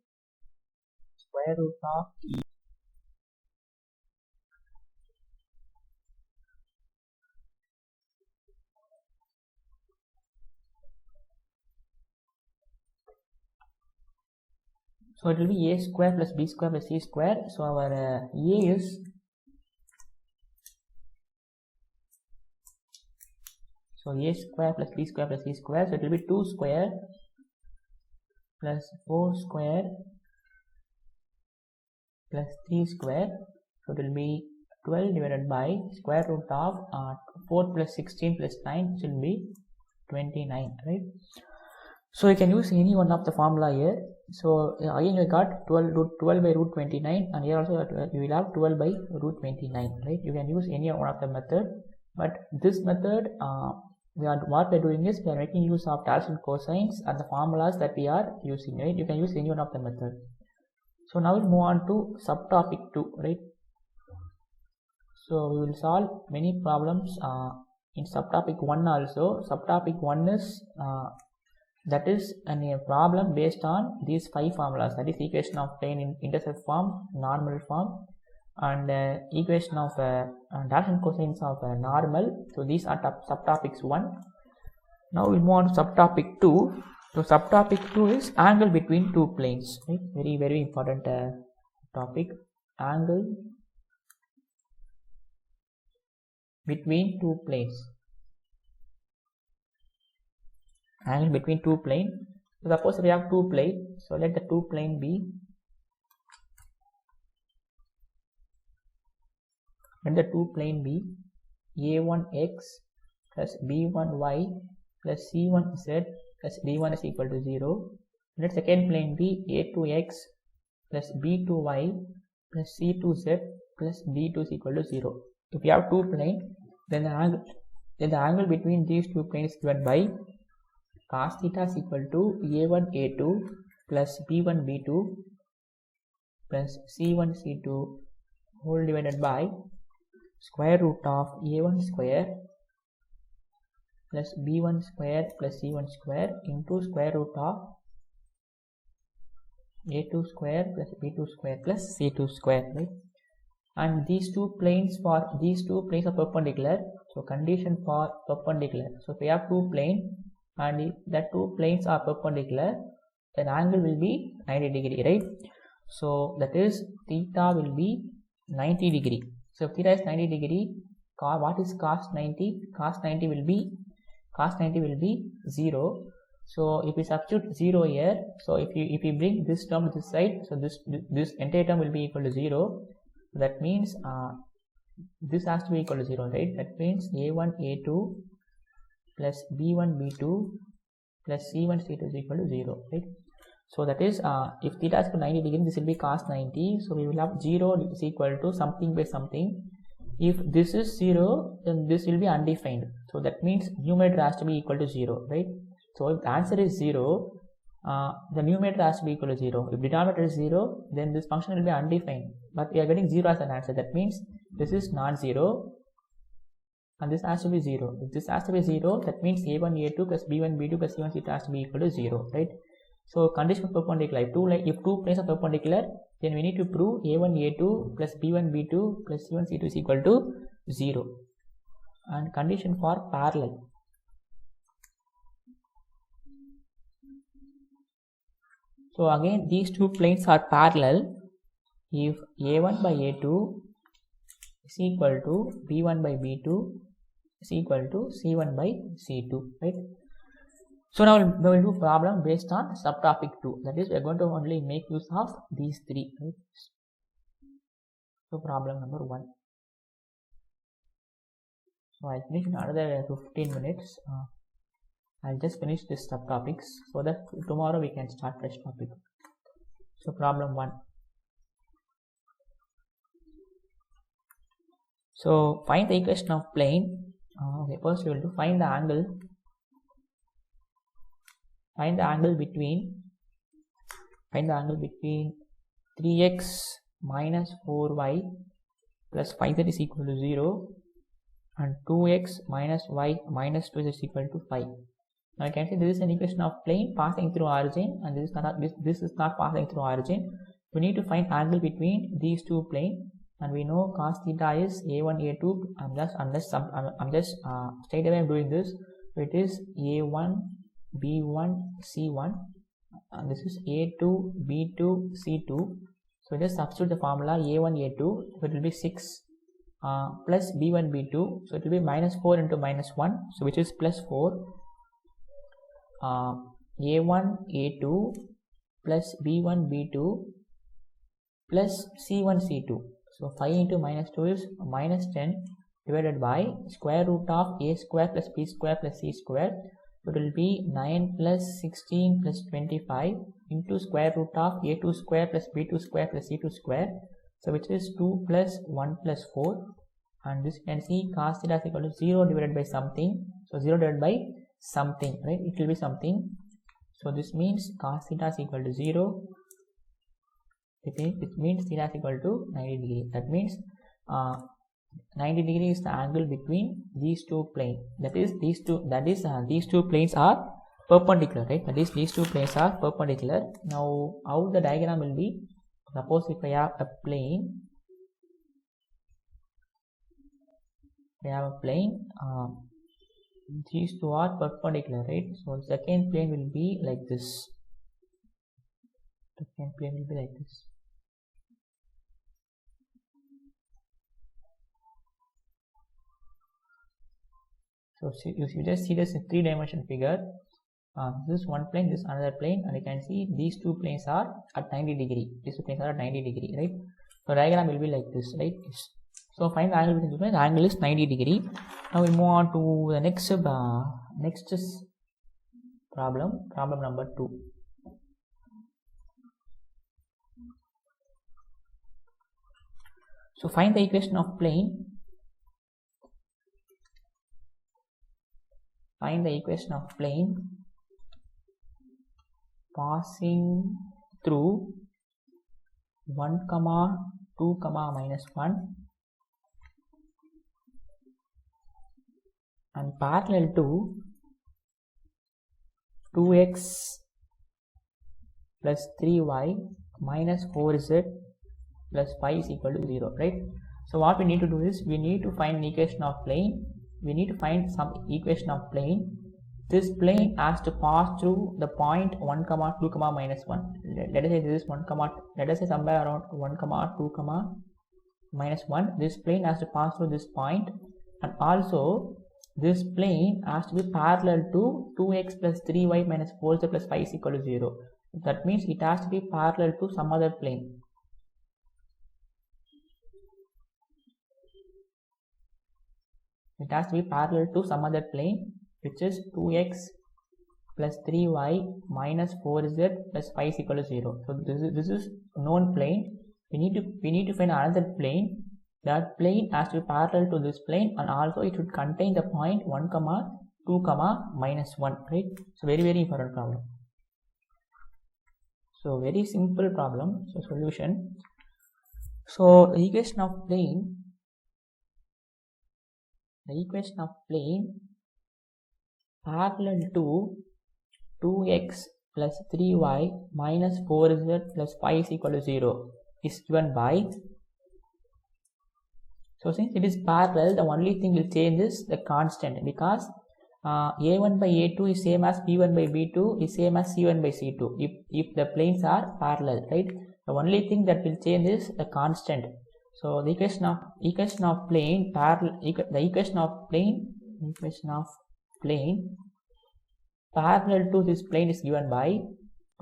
square root of e. So it will be a square plus b square plus c square. So our a is a square plus b square plus c square. So it will be 2 square plus 4 square plus 3 square. So it will be 12 divided by square root of 4 plus 16 plus 9, which will be 29, right? So you can use any one of the formula here. So again you got 12 by root 29, and here also you will have 12 by root 29, right? You can use any one of the method, but this method what we are doing is we are making use of tangents and cosines and the formulas that we are using, right? You can use any one of the method. So now we'll move on to subtopic 2, right? So we will solve many problems in subtopic 1 also. Subtopic 1 is that is a problem based on these 5 formulas, that is equation of plane in intercept form, normal form, and equation of tangents and cosines of normal. So these are subtopics 1. Now we move on to subtopic 2. So subtopic 2 is angle between two planes, right? Very important topic. Angle between two planes. Angle between two planes. So suppose we have two planes. So let the two plane be. Let the two plane be a1x plus b1y plus c1z plus d1 is equal to 0. Let second plane be a2x plus b2y plus c2z plus d2 is equal to 0. If you have two planes, then the angle between these two planes is given by cos theta is equal to a1 a2 plus b1 b2 plus c1 c2 whole divided by square root of a1 square plus b1 square plus c1 square into square root of a2 square plus b2 square plus c2 square, right? And these two planes are perpendicular. So condition for perpendicular. So if we have two planes and if the two planes are perpendicular, then angle will be 90 degree, right? So that is theta will be 90 degree. So if theta is 90 degree, what is cos 90? Cos 90 will be 0. So if we substitute 0 here, so if you bring this term to this side, so this entire term will be equal to 0. That means this has to be equal to 0, right? That means a1 a2 plus b1 b2 plus c1 c2 is equal to 0, right? So that is if theta is equal to 90 degree, this will be cos 90. So we will have 0 is equal to something by something. If this is 0, then this will be undefined. So that means numerator has to be equal to 0, right? So if the answer is 0, the numerator has to be equal to 0. If denominator is 0, then this function will be undefined. But we are getting 0 as an answer. That means this is not 0 and this has to be 0. If this has to be 0, that means a1 a2 plus b1 b2 plus c1 c2 has to be equal to 0, right? So condition of perpendicular. If two planes are perpendicular, then we need to prove a1 a2 plus b1 b2 plus c1 c2 is equal to 0. And condition for parallel. So again, these two planes are parallel. If a1 by a2 is equal to b1 by b2 is equal to c1 by c2, right? So now we will do problem based on subtopic 2. That is, we are going to only make use of these three, right? So problem number 1. So I'll finish in another 15 minutes. I'll just finish this subtopics so that tomorrow we can start fresh topic. So problem 1. So find the equation of plane. Okay, first we will do find the angle. Find the angle between 3x minus 4y plus 5z is equal to 0 and 2x minus y minus 2 is equal to 5. Now you can see this is an equation of plane passing through origin, and this is not passing through origin. We need to find angle between these two planes, and we know cos theta is a1 a2. I'm just straight away I'm doing this. So it is a1 b1 c1 and this is a2 b2 c2. So just substitute the formula a1 a2, so it will be 6 plus b1 b2, so it will be minus 4 into minus 1, so which is plus 4. a1 a2 plus b1 b2 plus c1 c2. So 5 into minus 2 is minus 10 divided by square root of a square plus b square plus c square. So it will be 9 plus 16 plus 25 into square root of a2 square plus b2 square plus c2 square. So which is 2 plus 1 plus 4. And this you can see cos theta is equal to 0 divided by something. So 0 divided by something, right? It will be something. So this means cos theta is equal to 0. It means theta is equal to 90 degree. That means 90 degree is the angle between these two planes. That is these two planes are perpendicular, right? That is these two planes are perpendicular. Now how the diagram will be? Suppose if I have a plane, these two are perpendicular, right? So the second plane will be like this. Second plane will be like this. So you just see this in 3-dimensional figure. This is one plane, this is another plane, and you can see these two planes are at 90 degree. These two planes are at 90 degree, right? So diagram will be like this, right? So find the angle between the planes. The angle is 90 degree. Now we move on to the next problem number 2. So find the equation of plane. Find the equation of plane passing through 1, 2, minus 1 and parallel to 2x plus 3y minus 4z plus 5 is equal to 0, right? So what we need to do is we need to find an equation of plane we need to find some equation of plane. This plane has to pass through the point 1 comma 2 comma minus 1. Let us say this is 1 comma, let us say somewhere around 1 comma 2 comma minus 1. This plane has to pass through this point, and also this plane has to be parallel to 2x plus 3y minus 4z plus 5 is equal to 0. That means it has to be parallel to some other plane. It has to be parallel to some other plane, which is 2x plus 3y minus 4z plus 5 is equal to 0. So this is known plane. We need to find another plane. That plane has to be parallel to this plane, and also it should contain the point 1 comma 2 comma minus 1, right? So very important problem. So very simple problem. So solution. So the equation of plane parallel to 2x plus 3y minus 4z plus 5 is equal to 0 is given by. So since it is parallel, the only thing will change is the constant, because a1 by a2 is same as b1 by b2 is same as c1 by c2 if the planes are parallel, right? The only thing that will change is the constant. So the equation of plane parallel to this plane is given by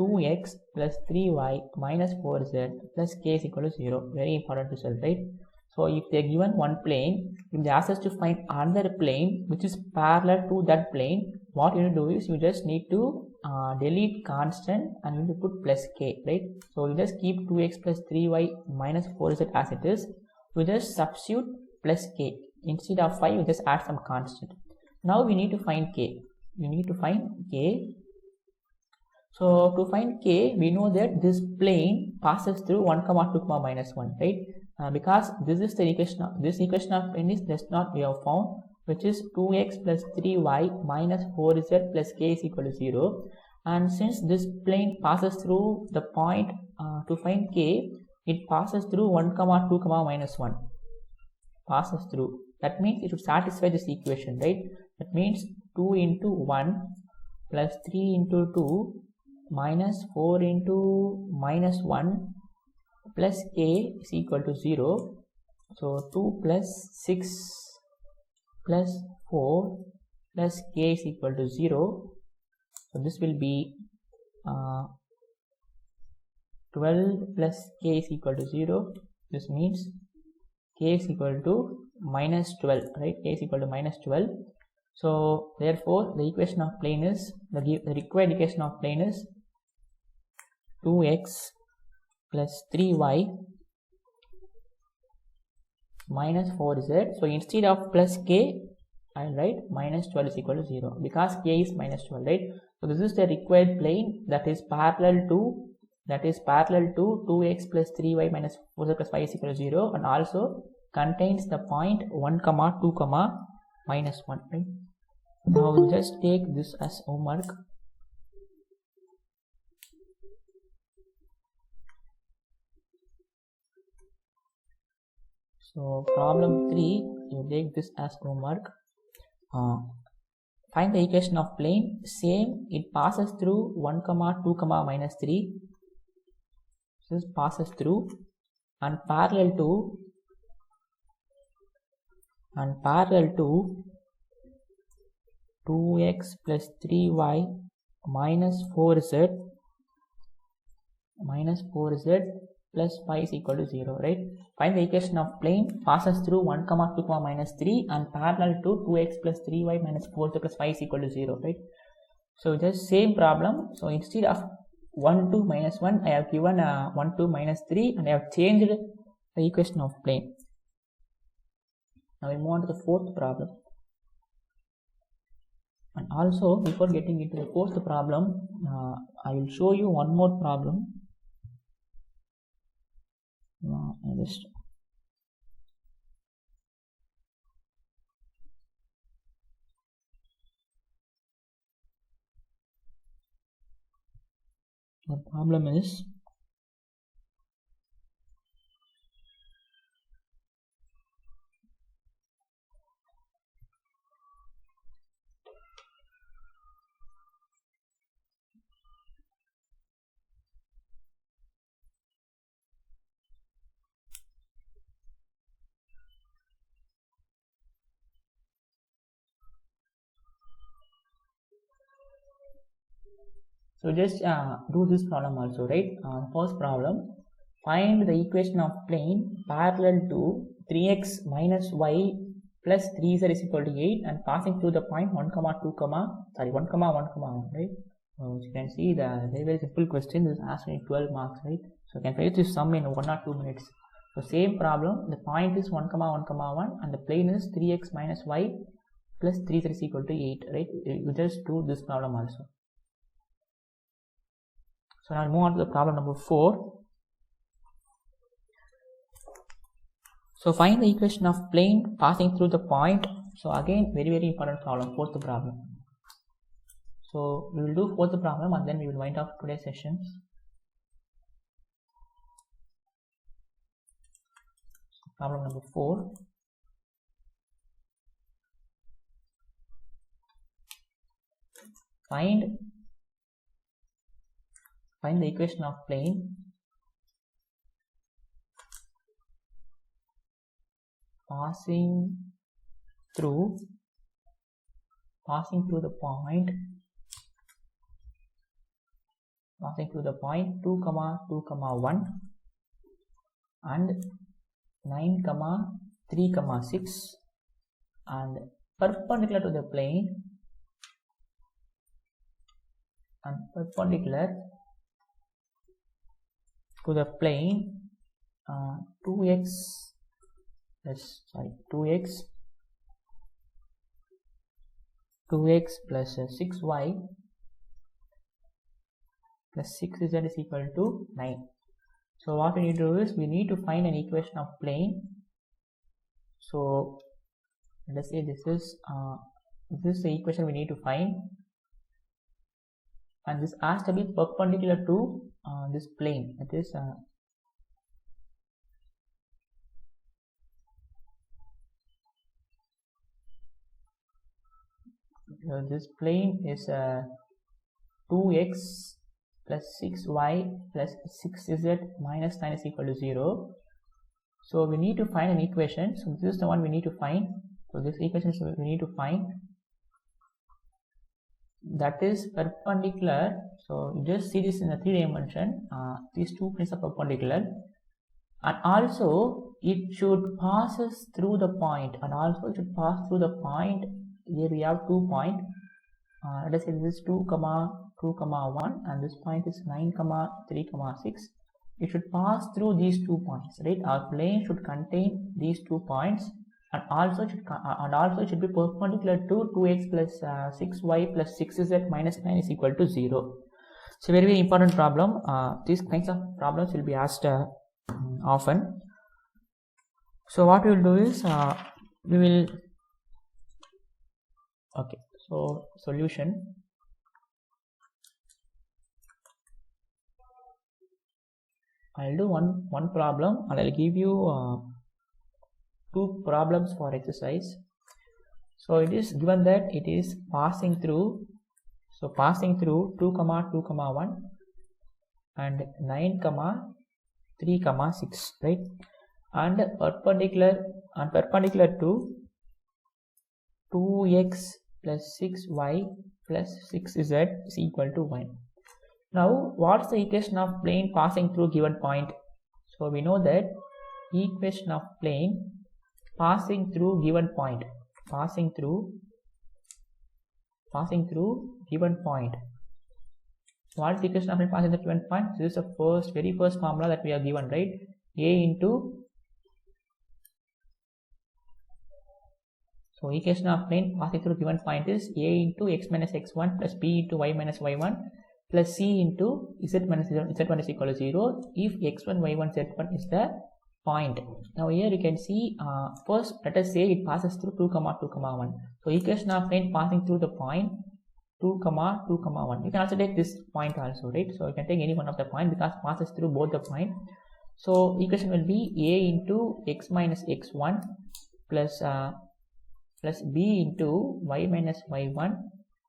2x plus 3y minus 4z plus k is equal to 0. Very important result, right? So if they are given one plane, if they ask us to find another plane which is parallel to that plane, what you need to do is you just need to delete constant and you need to put plus k, right? So you just keep 2x plus 3y minus 4z as it is. You just substitute plus k. Instead of 5, you just add some constant. Now we need to find k. So to find k, we know that this plane passes through 1 comma 2 comma minus 1, right? Because this is the equation of plane is just not we have found, which is 2x plus 3y minus 4z plus k is equal to 0. And since this plane passes through the point to find k, it passes through 1 comma 2 comma minus 1. Passes through. That means it should satisfy this equation, right? That means 2 into 1 plus 3 into 2 minus 4 into minus 1 plus k is equal to 0. So 2 plus 6 plus 4 plus k is equal to 0. So this will be 12 plus k is equal to 0. This means k is equal to minus 12, right? K is equal to minus 12. So therefore the equation of plane is the required equation of plane is 2x plus 3y minus 4z. So instead of plus k, I will write minus 12 is equal to 0 because k is minus 12, right? So this is the required plane that is parallel to 2x plus 3y minus 4z plus 5 is equal to 0, and also contains the point 1 comma 2 comma minus 1, right? Now we'll just take this as homework. So problem 3, you take this as homework. Find the equation of plane. Same, it passes through 1 comma 2 comma minus 3. This passes through and parallel to 2x plus 3y minus 4z plus 5 is equal to 0, right? Find the equation of plane passes through 1 comma 2 comma minus 3 and parallel to 2x plus 3y minus 4z plus 5 is equal to 0, right? So just same problem. So instead of 1 2 minus 1, I have given 1 2 minus 3 and I have changed the equation of plane. Now we move on to the fourth problem. And also before getting into the fourth problem, I will show you one more problem. The problem is So just do this problem also, right? First problem, find the equation of plane parallel to 3x minus y plus 3z is equal to 8 and passing through the point 1 comma 2 comma 1 comma 1 comma 1, right? So you can see the very simple question. This is asking 12 marks, right? So you can finish this sum in 1 or 2 minutes. So same problem, the point is 1 comma 1 comma 1 and the plane is 3x minus y plus 3z is equal to 8, right? You just do this problem also. So now move on to the problem number 4. So find the equation of plane passing through the point. So again, very important problem, fourth problem. So we will do fourth problem and then we will wind up today's sessions. So problem number 4. Find the equation of plane passing through the point 2 comma 2 comma 1 and 9 comma 3 comma 6 and perpendicular to the plane 2x plus 6y plus 6z is equal to 9. So what we need to do is we need to find an equation of plane. So let us say this is the equation we need to find, and this has to be perpendicular to this plane, that is this plane is 2x plus 6y plus 6z minus 9 is equal to 0. So we need to find an equation. So this is the one we need to find. So this equation we need to find that is perpendicular. So you just see this in the 3 dimension. These two planes are perpendicular, and also it should passes through the point, Here we have 2 points. Let us say this is 2 comma 2 comma 1 and this point is 9 comma 3 comma 6. It should pass through these 2 points, right? Our plane should contain these 2 points, and also it should be perpendicular to 2x plus 6y plus 6z minus 9 is equal to 0. It's a very important problem. These kinds of problems will be asked often. So what we will do is so solution. I'll do one problem and I'll give you 2 problems for exercise. So it is given that it is passing through 2 comma 2 comma 1 and 9 comma 3 comma 6, right? And perpendicular to 2x plus 6y plus 6z is equal to 1. Now what's the equation of plane passing through given point? So we know that equation of plane passing through given point, passing through given point. What is the equation of plane passing through given point? This is the very first formula that we are given, right? So equation of plane passing through given point is a into x minus x1 plus b into y minus y1 plus c into z minus z1 is equal to 0 if x1, y1, z1 is the point. Now here you can see first let us say it passes through 2 comma 2 comma 1. So equation of plane passing through the point 2 comma 2 comma 1. You can also take this point also, right? So you can take any one of the point because it passes through both the point. So equation will be a into x minus x1 plus b into y minus y1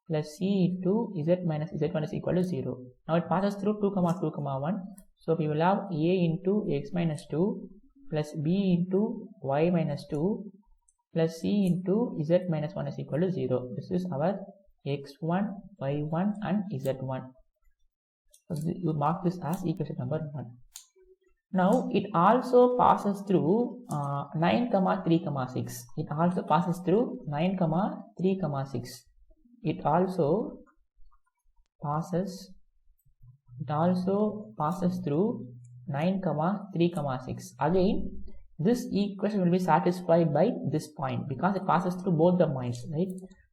plus c into z minus z1 is equal to 0. Now it passes through 2 comma 2 comma 1. So we will have a into x minus 2 plus b into y minus 2 plus c into z minus 1 is equal to 0. This is our x1, y1 and z1. So you mark this as equation number 1. Now it also passes through 9, 3, 6. It also passes through 9, 3, 6. It also passes through 9, 3, 6. Again, this equation will be satisfied by this point because it passes through both the points, right?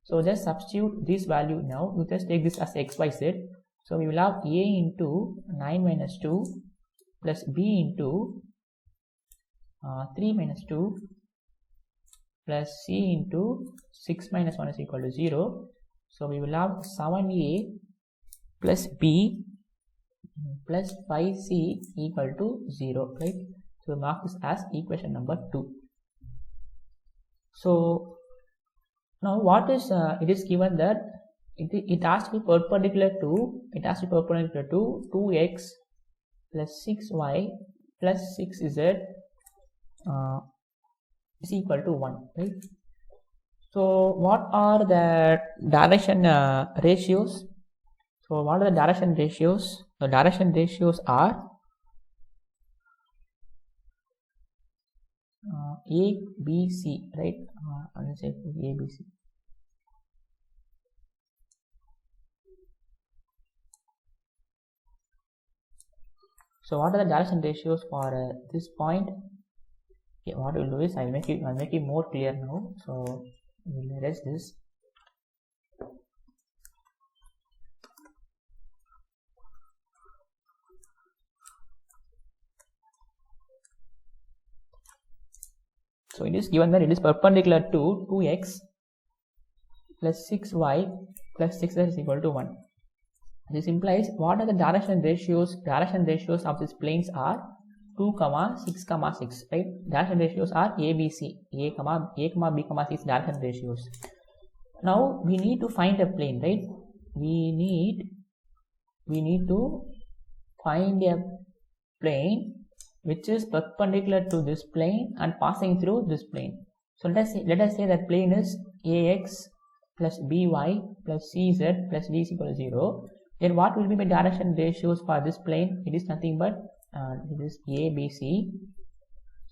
So just substitute this value now. You just take this as x, y, z. So we will have a into 9 minus 2 plus b into 3 minus 2 plus c into 6 minus 1 is equal to 0. So we will have 7a plus b plus 5c equal to 0, right? So mark this as equation number 2. So now what is it is given that it has to be perpendicular to 2x plus 6y plus 6z is equal to 1, right? So what are the direction ratios? So what are the direction ratios? The direction ratios are A, B, C, right? I'll say A, B, C. So what are the direction ratios for this point? Okay, what we'll do is I'll make it more clear now. So we'll erase this. So it is given that it is perpendicular to 2x plus 6y plus 6z is equal to 1. This implies what are the direction ratios? Direction ratios of these planes are 2, 6, 6, right? Direction ratios are A, B, C. A, B, C is direction ratios. Now we need to find a plane, right? We need to find a plane which is perpendicular to this plane and passing through this plane. So let us say that plane is AX plus BY plus CZ plus D is equal to 0. Then what will be my direction ratios for this plane? It is nothing but it is A, B, C.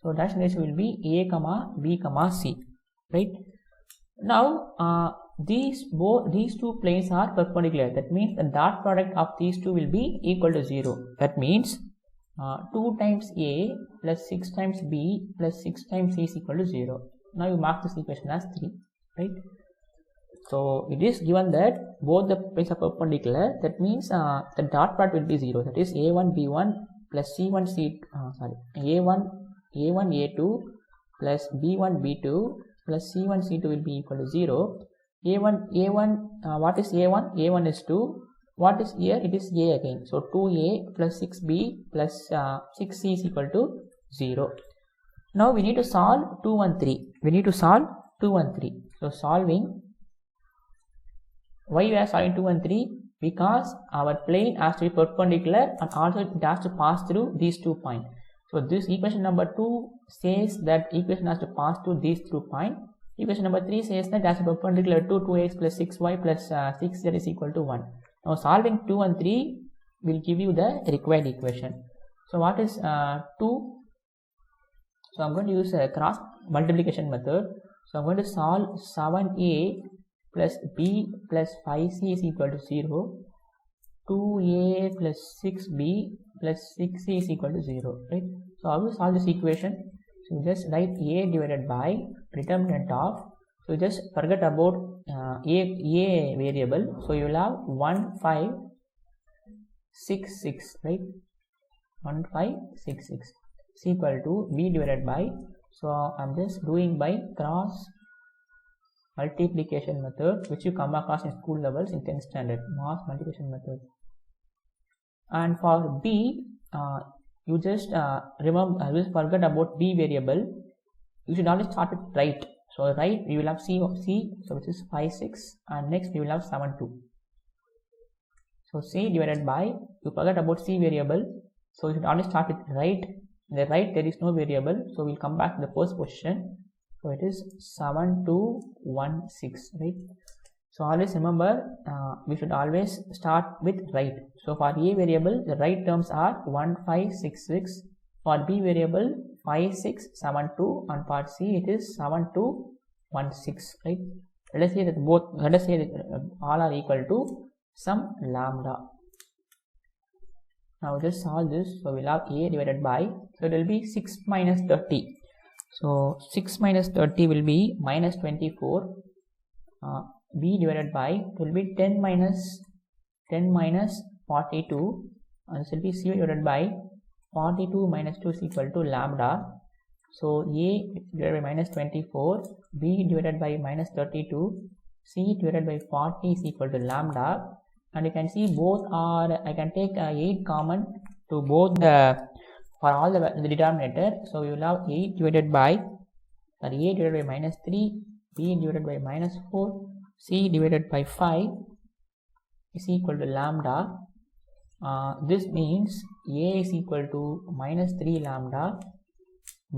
So direction ratio will be A, B, C, right? Now these two planes are perpendicular. That means the dot product of these two will be equal to 0. That means 2 times A plus 6 times B plus 6 times C is equal to 0. Now you mark this equation as 3, right? So it is given that both the planes are perpendicular. That means the dot product will be 0. That is A1 B1 plus C1 C A1 A2 plus B1 B2 plus C1 C2 will be equal to 0. A1 what is A1? A1 is 2. What is here? It is A again. So 2A plus 6B plus 6C is equal to 0. Now we need to solve 2 and 3. We need to solve 2 and 3. So solving. Why we are solving 2 and 3? Because our plane has to be perpendicular and also it has to pass through these 2 points. So this equation number 2 says that equation has to pass through these 2 points. Equation number 3 says that it has to be perpendicular to 2x plus 6y plus 6z is equal to 1. Now solving 2 and 3 will give you the required equation. So what is 2? So I'm going to use a cross multiplication method. So I'm going to solve 7a plus b plus 5c is equal to 0. 2a plus 6b plus 6c is equal to 0, right? So how do you solve this equation? So you just write a divided by determinant of, so just forget about a variable. So you will have 1, 5, 6, 6, right? 1, 5, 6, 6 is equal to b divided by, so I'm just doing by cross multiplication method, which you come across in school levels in 10th standard, mass multiplication method. And for b, you just forget about b variable. You should always start with right. So right, you will have c, so which is 5, 6, and next you will have 7, 2. So c divided by, you forget about c variable, so you should always start with right. In the right there is no variable, so we'll come back to the first position. So it is 7, 2, 1, 6, right? So always remember, we should always start with right. So for A variable, the right terms are 1, 5, 6, 6. For B variable, 5, 6, 7, 2, and for C it is 7, 2, 1, 6. Right? Let us say that all are equal to some lambda. Now just solve this. So we'll have A divided by, so it will be 6 minus 30. So 6 minus 30 will be minus 24. B divided by, it will be 10 minus 42, and this will be C divided by 42 minus 2 is equal to lambda. So A divided by minus 24, B divided by minus 32, C divided by 40 is equal to lambda. And you can see both are, I can take 8 common to both for all the denominator. So we will have 8 divided by, A divided by minus 3, B divided by minus 4, C divided by 5 is equal to lambda. This means A is equal to minus 3 lambda,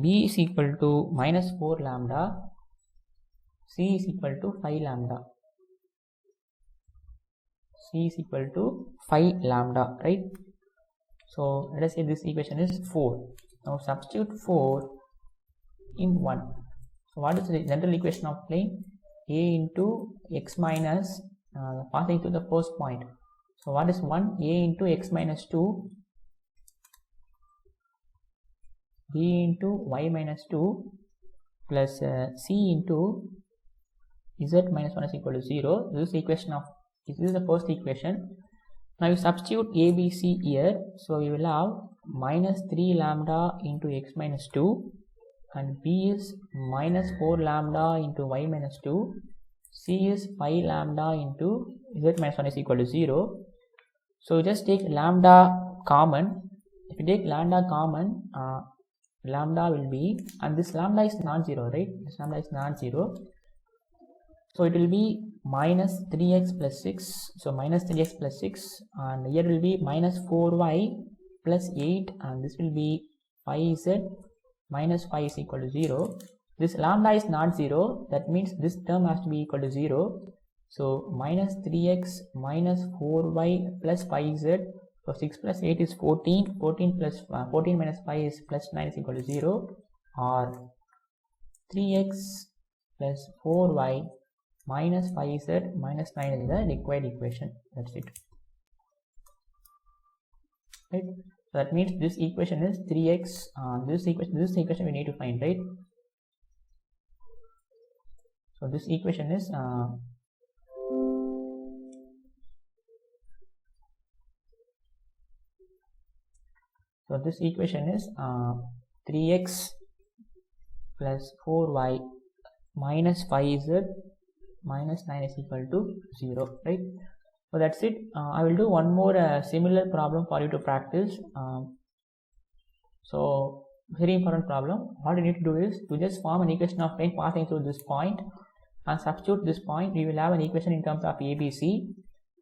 B is equal to minus 4 lambda, C is equal to 5 lambda. C is equal to 5 lambda, right? So let us say this equation is 4. Now substitute 4 in 1. So what is the general equation of plane? A into x minus, passing to the first point. So what is 1? A into x minus 2, B into y minus 2 plus C into z minus 1 is equal to 0. This is equation of, this is the first equation. Now you substitute A, B, C here. So we will have minus 3 lambda into x minus 2, and B is minus 4 lambda into y minus 2, C is 5 lambda into z minus 1 is equal to 0. So just take lambda common. If you take lambda common, lambda will be, and this lambda is non-zero, right? This lambda is non-zero. So it will be minus 3x plus 6. So minus 3x plus 6, and here will be minus 4y plus 8, and this will be 5z minus 5 is equal to 0. This lambda is not 0, that means this term has to be equal to 0. So minus 3x minus 4y plus 5z. So 6 plus 8 is 14. 14 minus 5 is plus 9 is equal to 0. Or 3x plus 4y minus 5z minus 9 is the required equation. That's it. Right? So that means this equation is 3x. This equation we need to find, right? So this equation is so this equation is 3x plus 4y minus 5z minus 9 is equal to 0, right? So that's it. I will do one more similar problem for you to practice. So very important problem. What you need to do is to just form an equation of plane passing through this point and substitute this point. We will have an equation in terms of ABC.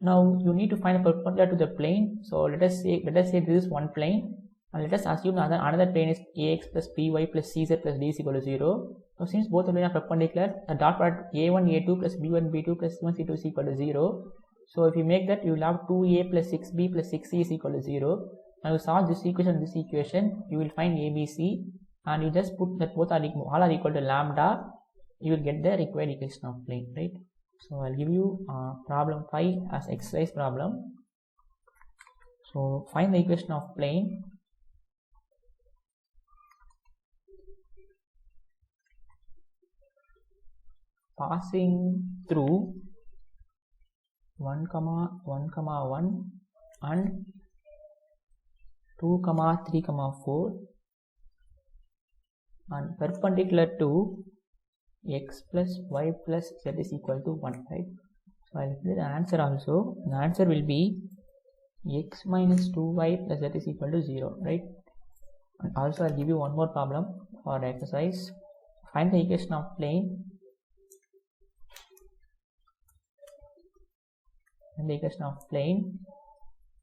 Now you need to find a perpendicular to the plane. So let us say this is one plane, and let us assume another plane is ax plus by plus cz plus d is equal to 0. So since both the planes are perpendicular, the dot product a1 a2 plus b1 b2 plus c1 c2 is equal to 0. So if you make that, you will have 2a plus 6b plus 6c is equal to 0. Now you solve this equation, you will find ABC, and you just put that both are all are equal to lambda. You will get the required equation of plane, right? So I'll give you problem 5 as exercise problem. So find the equation of plane passing through 1, 1, and 2, 3, 4 and perpendicular to x plus y plus z is equal to 1, right? So I'll give the answer also. The answer will be x minus 2y plus z is equal to 0, right? And also I'll give you one more problem for the exercise. Find the equation of plane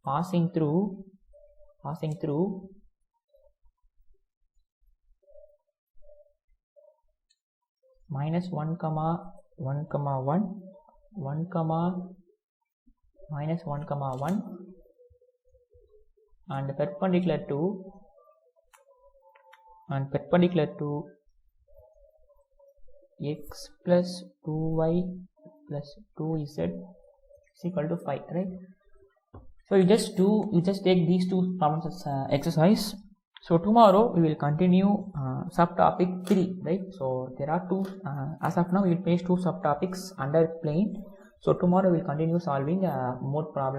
passing through minus 1, 1, 1 comma minus 1 comma 1 and perpendicular to x plus 2y plus 2z is equal to 5, right? So you just take these two problems as exercise. So tomorrow we will continue subtopic 3, right? So there are two, as of now we will face two subtopics under plane. So tomorrow we will continue solving more problems.